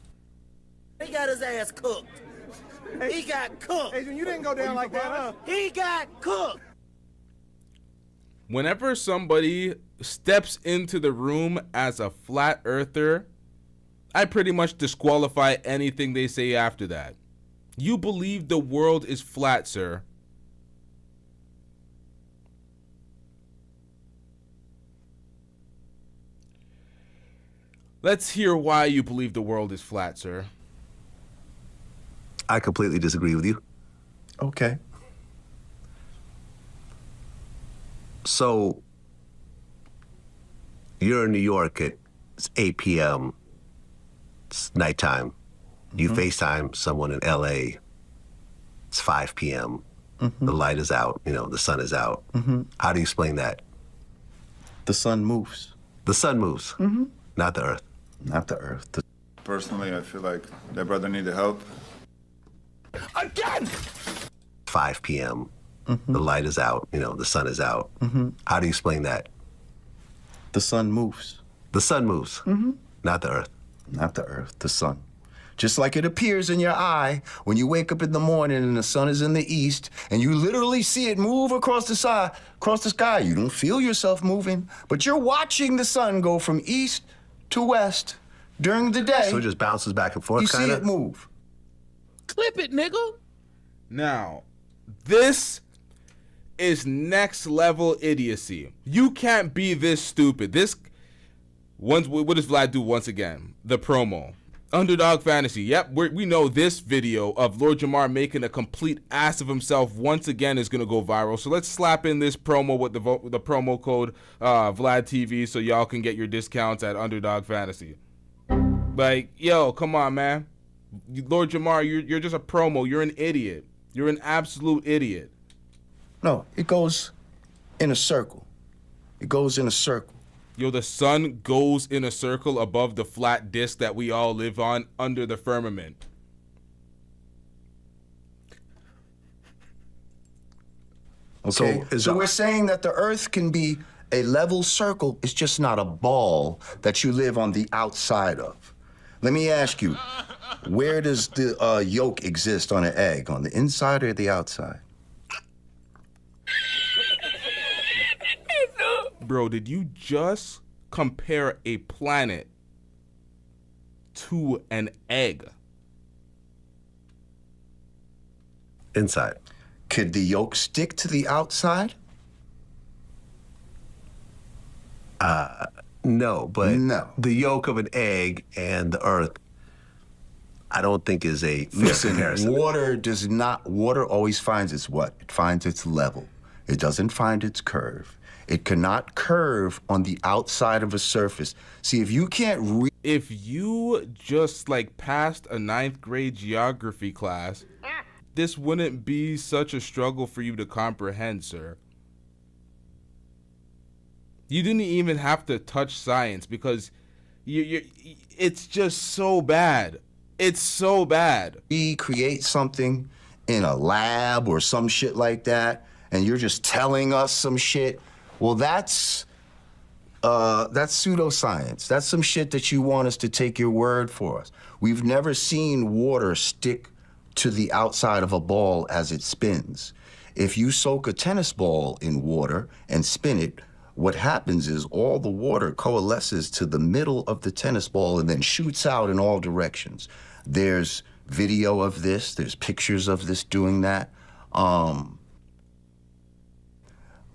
He got his ass cooked. He got cooked. Adrian, you didn't go down like that, huh? He got cooked. Whenever somebody steps into the room as a flat earther, I pretty much disqualify anything they say after that. You believe the world is flat, sir. Let's hear why you believe the world is flat, sir. I completely disagree with you. Okay. So, you're in New York at 8 p.m. It's nighttime. You FaceTime someone in LA. It's 5 p.m. The light is out. You know, the sun is out. How do you explain that? The sun moves. The sun moves, not the earth. Not the earth. Personally, I feel like that brother needed help. Again! 5 p.m. The light is out. You know, the sun is out. How do you explain that? The sun moves. The sun moves, not the earth. Not the earth, the sun. Just like it appears in your eye when you wake up in the morning and the sun is in the east and you literally see it move across the sky. You don't feel yourself moving, but you're watching the sun go from east to west during the day. So it just bounces back and forth, You kind see of? it move. Clip it, nigga. Now, this is next level idiocy. You can't be this stupid. What does Vlad do once again? The promo. Underdog Fantasy. Yep, we know this video of Lord Jamar making a complete ass of himself once again is gonna go viral. So let's slap in this promo with the promo code VladTV so y'all can get your discounts at Underdog Fantasy. Like, yo, come on, man. Lord Jamar, you're just a promo. You're an idiot. You're an absolute idiot. No, it goes in a circle. It goes in a circle. Yo, the sun goes in a circle above the flat disc that we all live on under the firmament. Okay, so we're saying that the Earth can be a level circle. It's just not a ball that you live on the outside of. Let me ask you, where does the yolk exist on an egg? On the inside or the outside? Bro, did you just compare a planet to an egg? Inside. Could the yolk stick to the outside? No, but no. The yolk of an egg and the Earth, I don't think is a fair comparison. Water always finds its what? It finds its level. It doesn't find its curve. It cannot curve on the outside of a surface. See, if you can't if you just like passed a 9th grade geography class, this wouldn't be such a struggle for you to comprehend, sir. You didn't even have to touch science because it's just so bad. It's so bad. We create something in a lab or some shit like that, and you're just telling us some shit. Well, that's pseudoscience. That's some shit that you want us to take your word for us. We've never seen water stick to the outside of a ball as it spins. If you soak a tennis ball in water and spin it, what happens is all the water coalesces to the middle of the tennis ball and then shoots out in all directions. There's video of this, there's pictures of this doing that.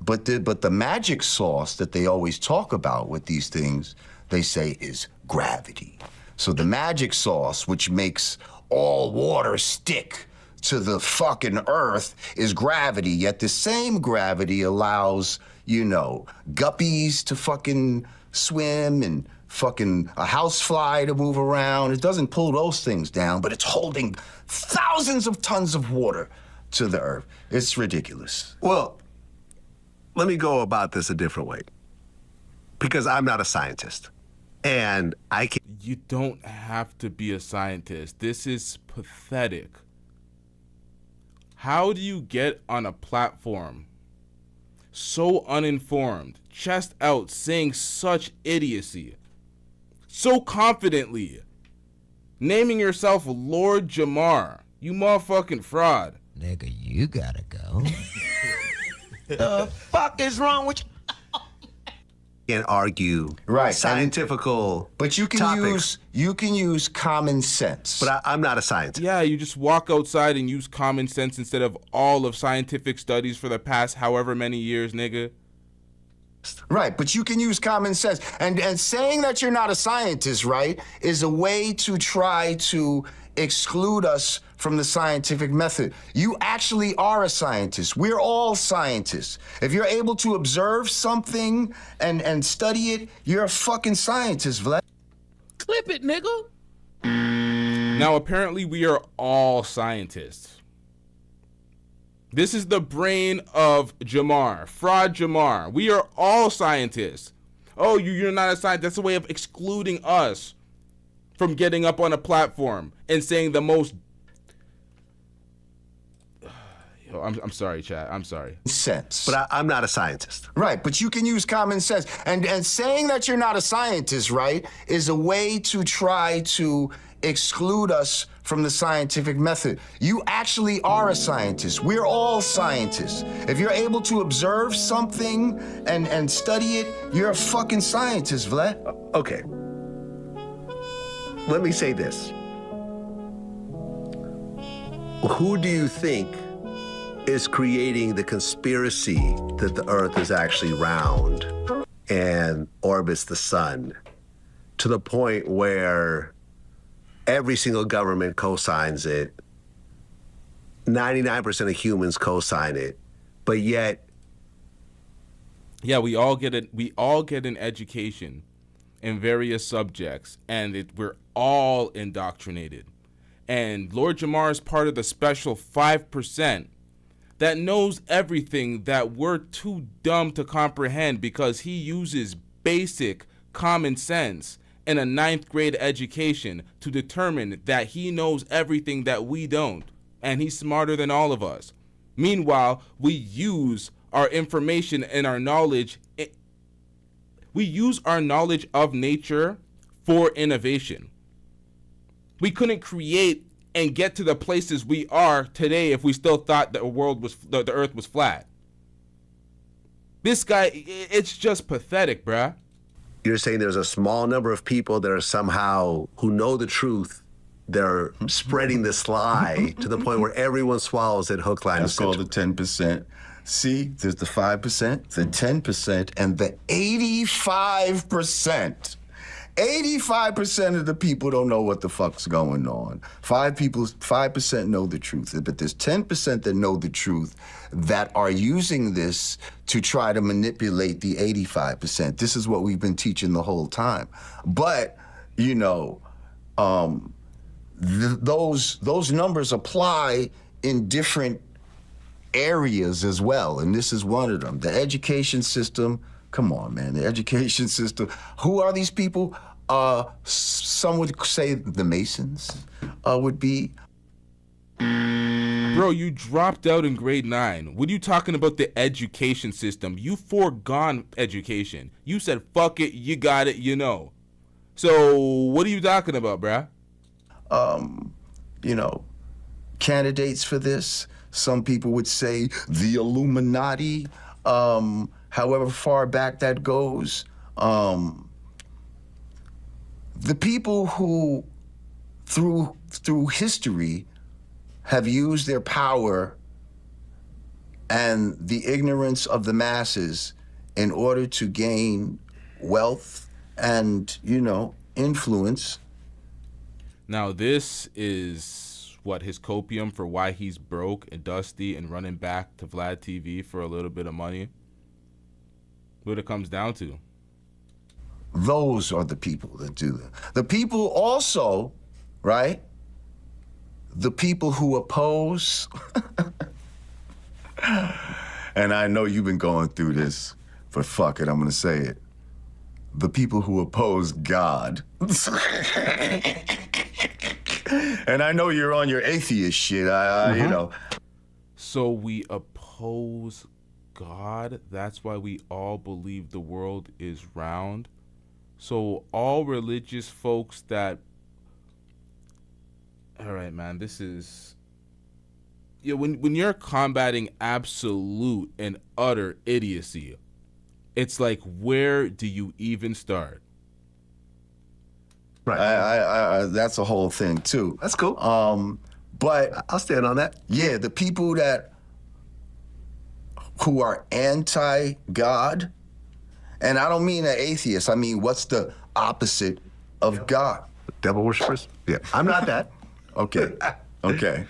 But the magic sauce that they always talk about with these things, they say is gravity. So the magic sauce, which makes all water stick to the fucking Earth, is gravity. Yet the same gravity allows, you know, guppies to fucking swim and fucking a housefly to move around. It doesn't pull those things down, but it's holding thousands of tons of water to the Earth. It's ridiculous. Well, let me go about this a different way. Because I'm not a scientist. And I can... You don't have to be a scientist. This is pathetic. How do you get on a platform so uninformed, chest out, saying such idiocy, so confidently, naming yourself Lord Jamar? You motherfucking fraud. Nigga, you gotta go. The fuck is wrong with you? Can't argue scientifical but you can topics. you can use common sense. But I'm not a scientist. Yeah, you just walk outside and use common sense instead of all of scientific studies for the past however many years, nigga. Right, but you can use common sense. And saying that you're not a scientist, right, is a way to try to exclude us from the scientific method. You actually are a scientist. We're all scientists. If you're able to observe something and study it, you're a fucking scientist, Vlad. Clip it, nigga. Now, apparently we are all scientists. This is the brain of Jamar, fraud Jamar. We are all scientists. Oh, you're not a scientist. That's a way of excluding us from getting up on a platform and saying the most... Yo, I'm sorry, chat. I'm sorry. Sense. But I'm not a scientist. Right, but you can use common sense. And saying that you're not a scientist, right, is a way to try to exclude us from the scientific method. You actually are a scientist. We're all scientists. If you're able to observe something and study it, you're a fucking scientist, Vlad. Okay. Let me say this. Who do you think is creating the conspiracy that the Earth is actually round and orbits the sun to the point where Every single government co-signs it. 99% of humans co-sign it. But yet, yeah, we all get it. We all get an education in various subjects, and we're all indoctrinated. And Lord Jamar is part of the special 5% that knows everything that we're too dumb to comprehend, because he uses basic common sense in a 9th grade education to determine that he knows everything that we don't, and he's smarter than all of us. Meanwhile, we use our information and our knowledge. We use our knowledge of nature for innovation. We couldn't create and get to the places we are today if we still thought the earth was flat. This guy, it's just pathetic, bruh. You're saying there's a small number of people that are somehow, who know the truth, they're spreading this lie to the point where everyone swallows it hook, line, and sinker. That's called the 10%. See, there's the 5%, the 10%, and the 85%. 85% of the people don't know what the fuck's going on. 5% know the truth, but there's 10% that know the truth that are using this to try to manipulate the 85%. This is what we've been teaching the whole time. But, you know, those numbers apply in different areas as well, and this is one of them. The education system, come on, man, the education system. Who are these people? Some would say the Masons would be. Bro, you dropped out in grade 9. What are you talking about the education system? You foregone education. You said, fuck it, you got it, you know. So what are you talking about, bruh? You know, candidates for this, some people would say the Illuminati, however far back that goes. The people who, through history, have used their power and the ignorance of the masses in order to gain wealth and, you know, influence. Now, this is what his copium for why he's broke and dusty and running back to VladTV for a little bit of money. What it comes down to. Those are the people that do that. The people also, right? The people who oppose, and I know you've been going through this, but fuck it, I'm gonna say it. The people who oppose God. And I know you're on your atheist shit, you know. So we oppose God? That's why we all believe the world is round? So all religious folks that... All right, man, this is... Yeah, when you're combating absolute and utter idiocy, it's like, where do you even start? Right. I that's a whole thing too. That's cool. But I'll stand on that. Yeah, the people who are anti-God, and I don't mean an atheist. I mean, what's the opposite of God? Devil worshippers? Yeah, I'm not that. Okay. Okay.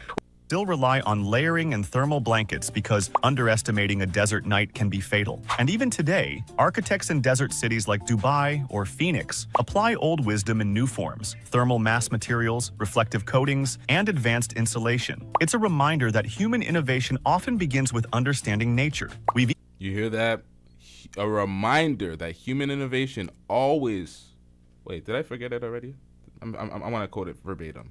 Still rely on layering and thermal blankets because underestimating a desert night can be fatal. And even today, architects in desert cities like Dubai or Phoenix apply old wisdom in new forms: thermal mass materials, reflective coatings, and advanced insulation. It's a reminder that human innovation often begins with understanding nature. You hear that? A reminder that human innovation always... Wait, did I forget it already? I want to quote it verbatim.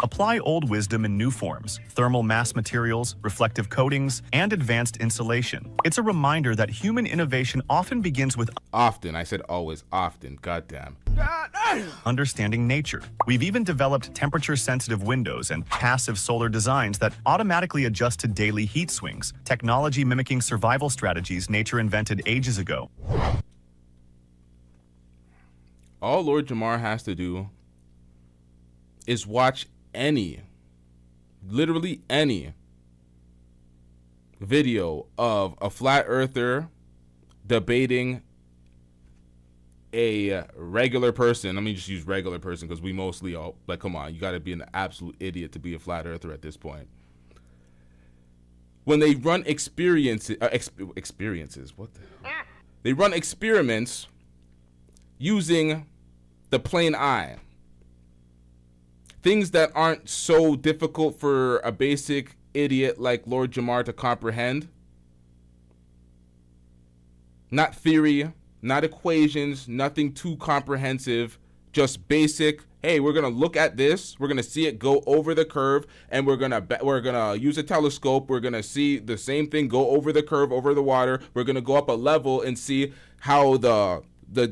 Apply old wisdom in new forms: thermal mass materials, reflective coatings, and advanced insulation. It's a reminder that human innovation often begins with... Often. I said always. Often. Goddamn. Understanding nature. We've even developed temperature-sensitive windows and passive solar designs that automatically adjust to daily heat swings, technology mimicking survival strategies nature invented ages ago. All Lord Jamar has to do is watch literally any video of a flat earther debating a regular person, let me just use regular person because we mostly all, like, come on, you got to be an absolute idiot to be a flat earther at this point. When they run experiences, what the hell? They run experiments using the plain eye. Things that aren't so difficult for a basic idiot like Lord Jamar to comprehend. Not theory, not equations, nothing too comprehensive, just basic. Hey, we're gonna look at this. We're gonna see it go over the curve, and we're gonna use a telescope. We're gonna see the same thing go over the curve, over the water. We're gonna go up a level and see how the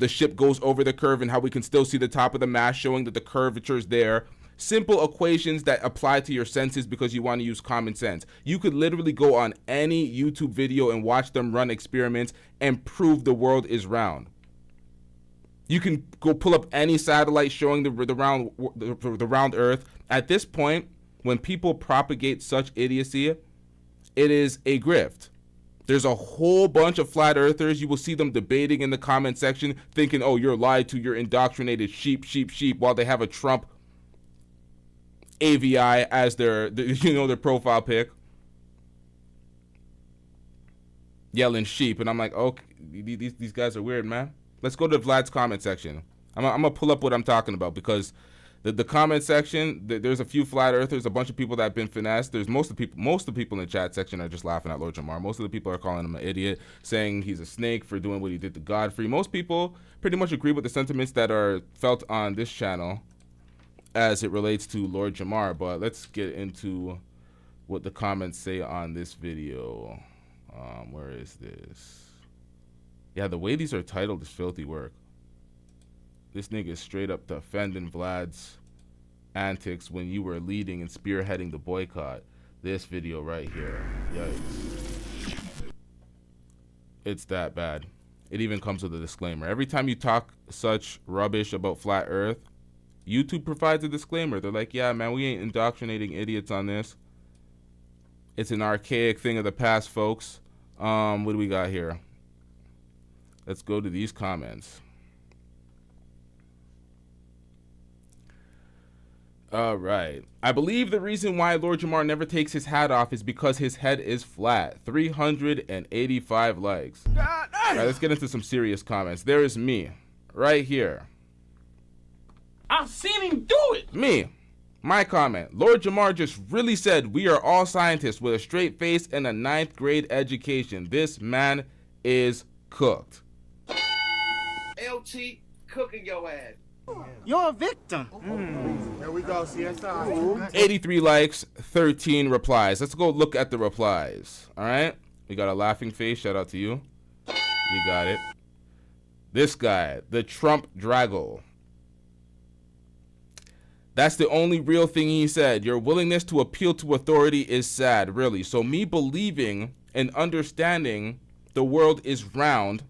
ship goes over the curve and how we can still see the top of the mast, showing that the curvature is there. Simple equations that apply to your senses because you want to use common sense. You could literally go on any YouTube video and watch them run experiments and prove the world is round. You can go pull up any satellite showing the round Earth. At this point, when people propagate such idiocy, it is a grift. There's a whole bunch of flat earthers. You will see them debating in the comment section, thinking, oh, you're lied to, you're indoctrinated, sheep, while they have a Trump AVI as their profile pic, yelling sheep. And I'm like, okay, these guys are weird, man. Let's go to Vlad's comment section. I'm gonna pull up what I'm talking about, because the comment section, there's a few flat earthers, a bunch of people that have been finessed. There's most of the people in the chat section are just laughing at Lord Jamar. Most of the people are calling him an idiot, saying he's a snake for doing what he did to Godfrey. Most people pretty much agree with the sentiments that are felt on this channel as it relates to Lord Jamar. But let's get into what the comments say on this video. Where is this? Yeah, the way these are titled is filthy work. This nigga is straight up defending Vlad's antics when you were leading and spearheading the boycott. This video right here. Yikes. It's that bad. It even comes with a disclaimer. Every time you talk such rubbish about flat earth, YouTube provides a disclaimer. They're like, yeah, man, we ain't indoctrinating idiots on this. It's an archaic thing of the past, folks. What do we got here? Let's go to these comments. All right. I believe the reason why Lord Jamar never takes his hat off is because his head is flat. 385 likes. All right, let's get into some serious comments. There is me, right here. I've seen him do it. Me. My comment. Lord Jamar just really said we are all scientists with a straight face and a 9th grade education. This man is cooked. LT cooking your ass. You're a victim. There we go, CSI. 83 likes, 13 replies. Let's go look at the replies. All right. We got a laughing face. Shout out to you. You got it. This guy, the Trump Drago. That's the only real thing he said. Your willingness to appeal to authority is sad, really. So me believing and understanding the world is round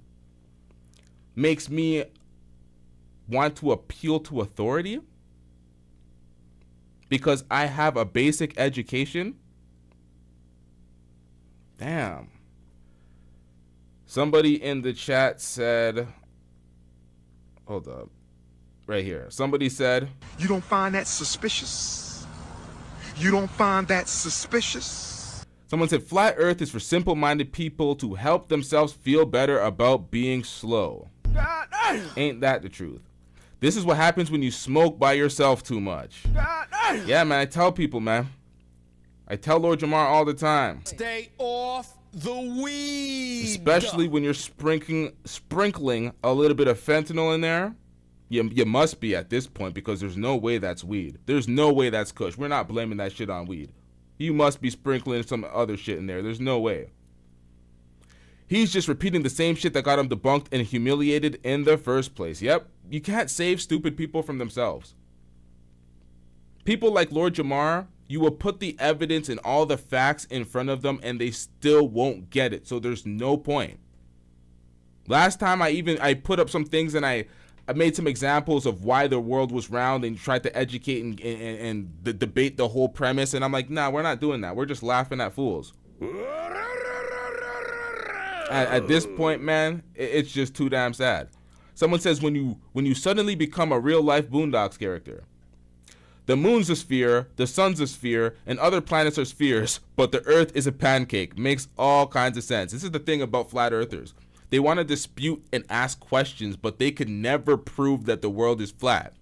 makes me want to appeal to authority because I have a basic education? Damn. Somebody in the chat said, hold up. Right here. Somebody said, you don't find that suspicious? You don't find that suspicious? Someone said, flat earth is for simple-minded people to help themselves feel better about being slow. Ain't that the truth? This is what happens when you smoke by yourself too much. Yeah, man, I tell people, man. I tell Lord Jamar all the time. Stay off the weed. Especially when you're sprinkling a little bit of fentanyl in there. You must be at this point, because there's no way that's weed. There's no way that's kush. We're not blaming that shit on weed. You must be sprinkling some other shit in there. There's no way. He's just repeating the same shit that got him debunked and humiliated in the first place. Yep, you can't save stupid people from themselves. People like Lord Jamar, you will put the evidence and all the facts in front of them and they still won't get it. So there's no point. Last time I put up some things and I made some examples of why the world was round and tried to educate and debate the whole premise. And I'm like, nah, we're not doing that. We're just laughing at fools. At this point, man, it's just too damn sad. Someone says when you suddenly become a real life Boondocks character. The moon's a sphere, the sun's a sphere, and other planets are spheres, but the earth is a pancake. Makes all kinds of sense. This is the thing about flat earthers. They want to dispute and ask questions, but they could never prove that the world is flat.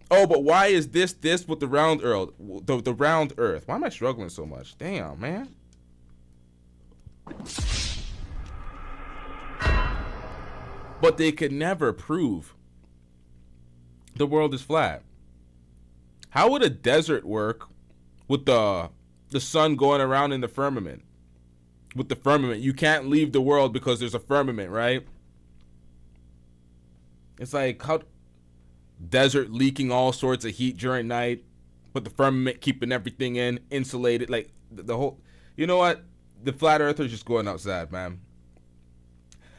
Oh, but why is this with the round earth? The round earth. Why am I struggling so much? Damn, man. But they could never prove the world is flat. How would a desert work with the sun going around in the firmament? With the firmament, you can't leave the world because there's a firmament, right? It's like how desert leaking all sorts of heat during night, but the firmament keeping everything in, insulated, like the whole. You know what? The flat earthers just going outside, man.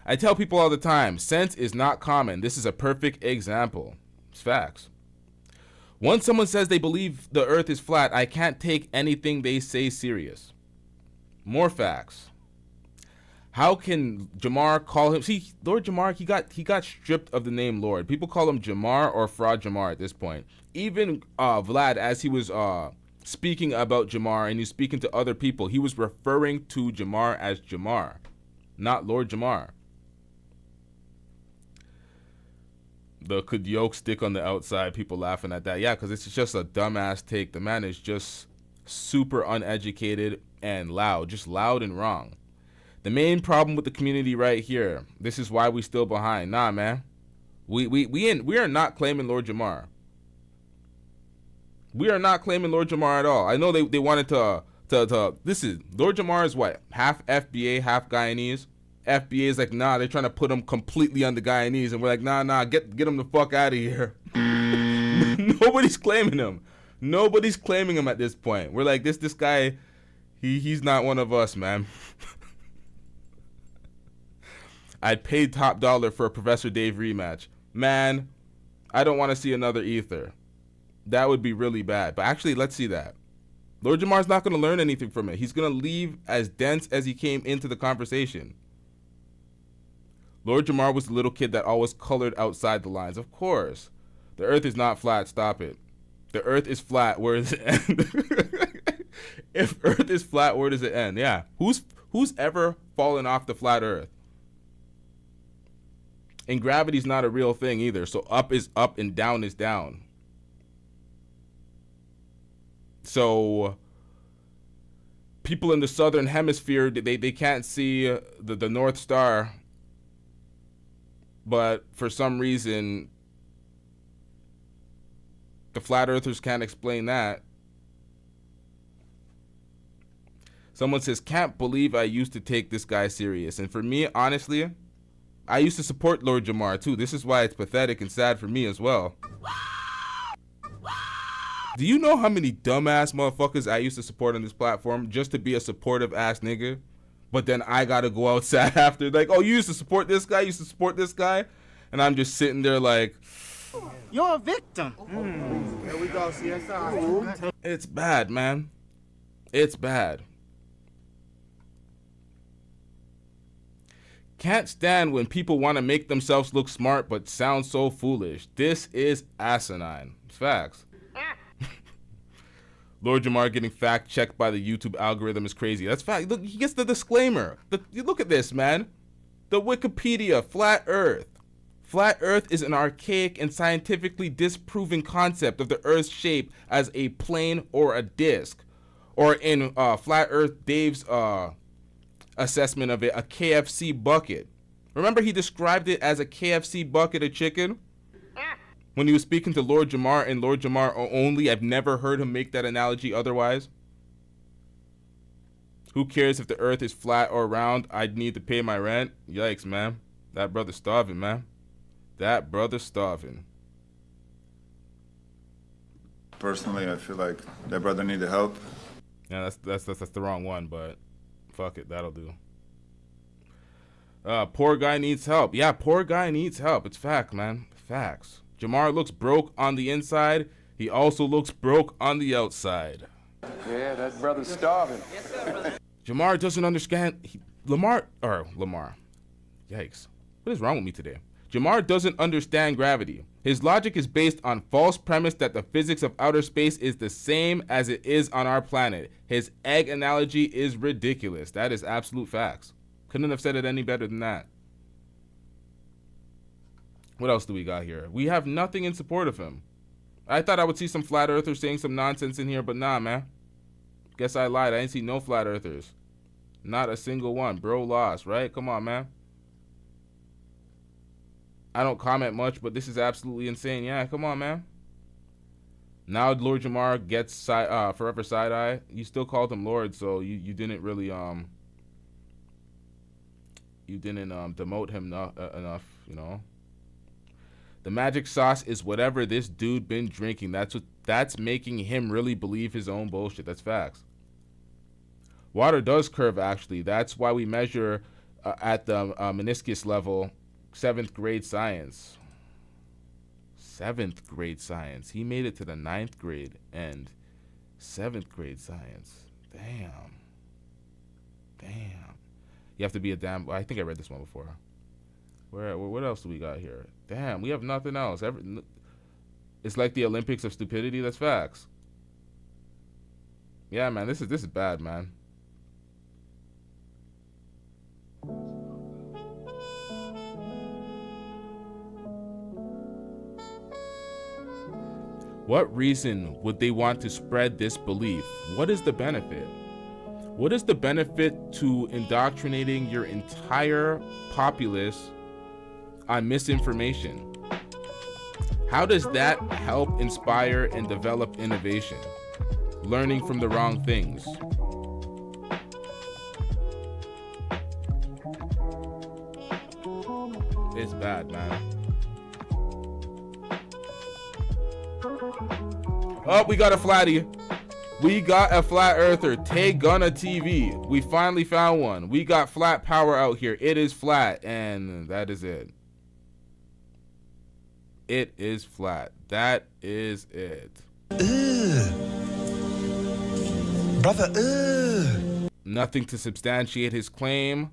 I tell people all the time, sense is not common. This is a perfect example. It's facts. Once someone says they believe the earth is flat, I can't take anything they say serious. More facts. How can Jamar call him? See, Lord Jamar, he got stripped of the name Lord. People call him Jamar or Fraud Jamar at this point. Even Vlad, as he was speaking about Jamar and he's speaking to other people, he was referring to Jamar as Jamar, not Lord Jamar. The could yoke stick on the outside, people laughing at that. Yeah, because it's just a dumbass take. The man is just super uneducated and loud, just loud and wrong. The main problem with the community right here, this is why we still behind. Nah, man. We are not claiming Lord Jamar. We are not claiming Lord Jamar at all. I know they wanted to this is Lord Jamar is what? Half FBA, half Guyanese. FBA is like, nah, they're trying to put him completely on the Guyanese, and we're like, nah, get him the fuck out of here. Nobody's claiming him. Nobody's claiming him at this point. We're like, this guy, he's not one of us, man. I'd pay top dollar for a Professor Dave rematch. Man, I don't want to see another Ether. That would be really bad. But actually, let's see that. Lord Jamar's not going to learn anything from it. He's going to leave as dense as he came into the conversation. Lord Jamar was the little kid that always colored outside the lines. Of course. The earth is not flat. Stop it. The earth is flat. Where does it end? If earth is flat, where does it end? Yeah. Who's ever fallen off the flat earth? And gravity's not a real thing either. So up is up and down is down. So people in the southern hemisphere, they can't see the North Star. But for some reason, the flat earthers can't explain that. Someone says, can't believe I used to take this guy serious. And for me, honestly, I used to support Lord Jamar too. This is why it's pathetic and sad for me as well. Do you know how many dumbass motherfuckers I used to support on this platform just to be a supportive ass nigga? But then I gotta go outside after, like, oh, you used to support this guy, you used to support this guy? And I'm just sitting there like, you're a victim. Here we go, CSI. It's bad, man. It's bad. Can't stand when people want to make themselves look smart but sound so foolish. This is asinine. It's facts. Lord Jamar getting fact checked by the YouTube algorithm is crazy. That's fact. Look, he gets the disclaimer. Look at this, man. The Wikipedia, flat earth. Flat earth is an archaic and scientifically disproven concept of the earth's shape as a plane or a disc. Or in Flat Earth Dave's assessment of it, a KFC bucket. Remember he described it as a KFC bucket of chicken? When he was speaking to Lord Jamar and Lord Jamar only. I've never heard him make that analogy otherwise. Who cares if the earth is flat or round? I'd need to pay my rent. Yikes, man. That brother's starving, man. That brother's starving. Personally, I feel like that brother needed help. Yeah, that's the wrong one, but fuck it, that'll do. Poor guy needs help. Yeah, poor guy needs help. It's fact, man. Facts. Jamar looks broke on the inside. He also looks broke on the outside. Yeah, that brother's starving. Jamar doesn't understand. Lamar. Yikes. What is wrong with me today? Jamar doesn't understand gravity. His logic is based on false premise that the physics of outer space is the same as it is on our planet. His egg analogy is ridiculous. That is absolute facts. Couldn't have said it any better than that. What else do we got here? We have nothing in support of him. I thought I would see some flat earthers saying some nonsense in here, but nah, man. Guess I lied. I didn't see no flat earthers. Not a single one. Bro lost, right? Come on, man. I don't comment much, but this is absolutely insane. Yeah, come on, man. Now Lord Jamar gets forever side eye. You still called him Lord, so you didn't really demote him enough, you know. The magic sauce is whatever this dude been drinking. That's making him really believe his own bullshit. That's facts. Water does curve, actually. That's why we measure at the meniscus level. 7th grade science. 7th grade science. He made it to the 9th grade and 7th grade science. Damn. You have to be a damn. I think I read this one before. What else do we got here? Damn, we have nothing else. It's like the Olympics of stupidity. That's facts. Yeah, man, this is bad, man. What reason would they want to spread this belief? What is the benefit? What is the benefit to indoctrinating your entire populace on misinformation? How does that help inspire and develop innovation? Learning from the wrong things. It's bad, man. Oh, we got a flatty. We got a flat earther. Tay Gunna TV. We finally found one. We got flat power out here. It is flat, and that is it. It is flat. That is it. Brother, Nothing to substantiate his claim.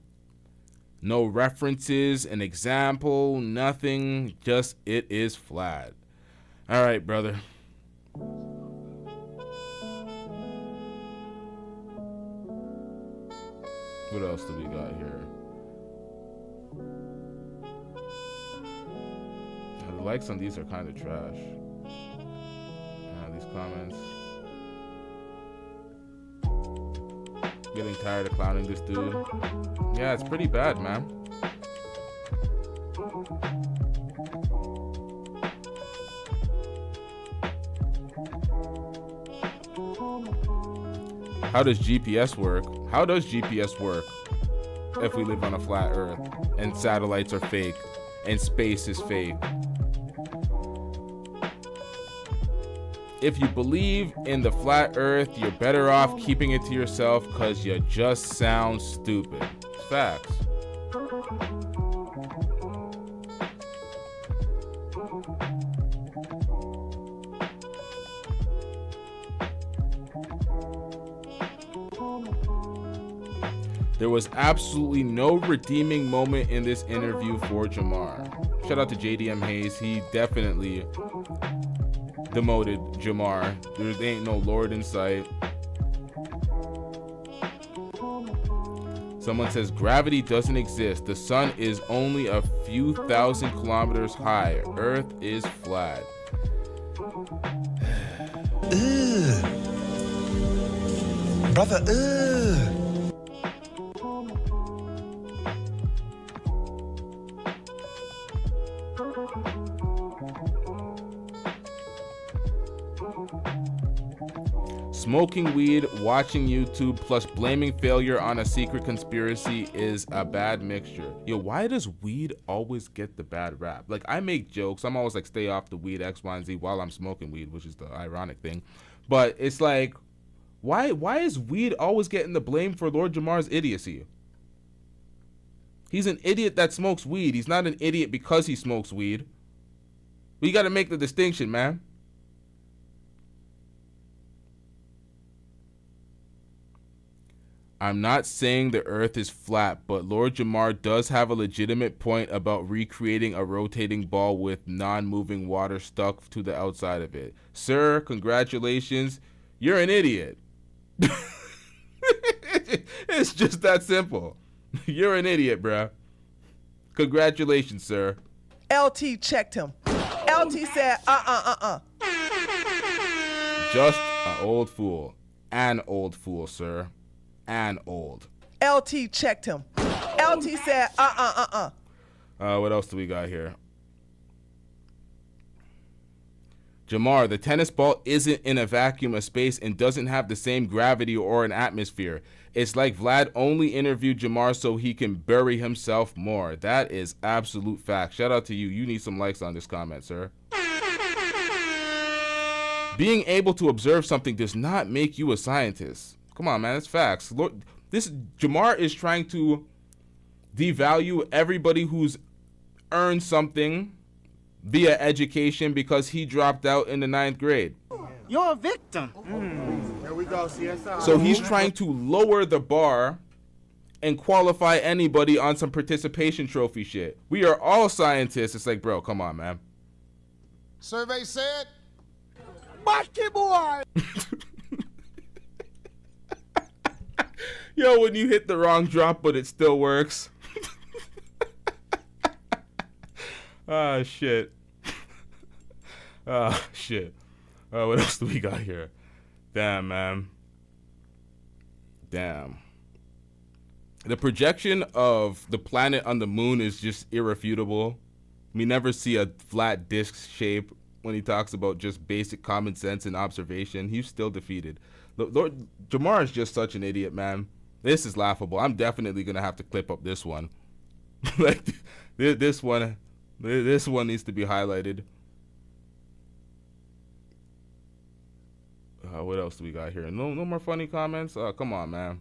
No references, an example, nothing. Just it is flat. All right, brother. What else do we got here? The likes on these are kind of trash. These comments. Getting tired of clowning this dude. Yeah, it's pretty bad, man. How does GPS work? How does GPS work if we live on a flat earth and satellites are fake and space is fake? If you believe in the flat earth, you're better off keeping it to yourself because you just sound stupid. It's facts. There was absolutely no redeeming moment in this interview for Jamar. Shout out to JDM Hayes. He definitely demoted Jamar. There ain't no Lord in sight. Someone says gravity doesn't exist. The sun is only a few thousand kilometers high. Earth is flat. Brother, Smoking weed, watching YouTube, plus blaming failure on a secret conspiracy is a bad mixture. Yo, why does weed always get the bad rap? Like, I make jokes. I'm always like, stay off the weed, X, Y, and Z while I'm smoking weed, which is the ironic thing. But it's like, why is weed always getting the blame for Lord Jamar's idiocy? He's an idiot that smokes weed. He's not an idiot because he smokes weed. We got to make the distinction, man. I'm not saying the earth is flat, but Lord Jamar does have a legitimate point about recreating a rotating ball with non-moving water stuck to the outside of it. Sir, congratulations. You're an idiot. It's just that simple. You're an idiot, bruh. Congratulations, sir. LT checked him. LT said, Just an old fool. An old fool, sir. An old. LT checked him. LT said, What else do we got here? Jamar, the tennis ball isn't in a vacuum of space and doesn't have the same gravity or an atmosphere. It's like Vlad only interviewed Jamar so he can bury himself more. That is absolute fact. Shout out to you. You need some likes on this comment, sir. Being able to observe something does not make you a scientist. Come on, man. It's facts. Lord, this Jamar is trying to devalue everybody who's earned something via education because he dropped out in the 9th grade. You're a victim. Here we go, CSI. So he's trying to lower the bar and qualify anybody on some participation trophy shit. We are all scientists. It's like, bro, come on, man. Survey said, basketball. Yo, when you hit the wrong drop, but it still works. Ah, shit. Ah, shit. What else do we got here? Damn, man. Damn. The projection of the planet on the moon is just irrefutable. We never see a flat disc shape when he talks about just basic common sense and observation. He's still defeated. Lord Jamar is just such an idiot, man. This is laughable. I'm definitely gonna have to clip up this one. Like this one needs to be highlighted. What else do we got here? No more funny comments. Come on, man.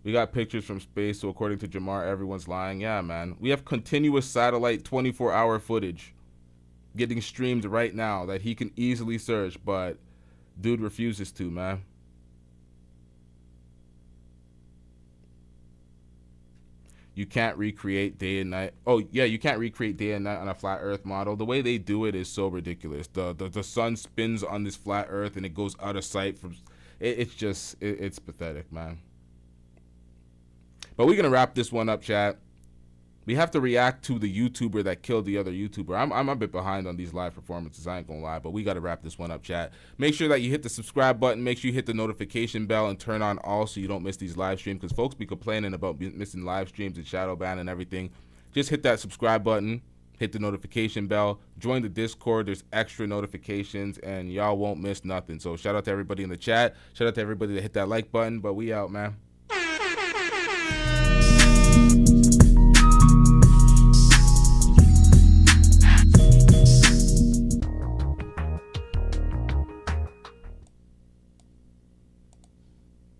We got pictures from space, so according to Jamar, everyone's lying. Yeah, man. We have continuous satellite 24-hour footage getting streamed right now that he can easily search, but dude refuses to, man. You can't recreate day and night. Oh, yeah, you can't recreate day and night on a flat earth model. The way they do it is so ridiculous. The sun spins on this flat earth and it goes out of sight. It's pathetic, man. But we're going to wrap this one up, chat. We have to react to the YouTuber that killed the other YouTuber. I'm a bit behind on these live performances, I ain't gonna lie, but we gotta wrap this one up, chat. Make sure that you hit the subscribe button, make sure you hit the notification bell and turn on all so you don't miss these live streams, because folks be complaining about missing live streams and shadow ban and everything. Just hit that subscribe button, hit the notification bell, join the Discord, there's extra notifications, and y'all won't miss nothing. So shout out to everybody in the chat, shout out to everybody that hit that like button, but we out, man.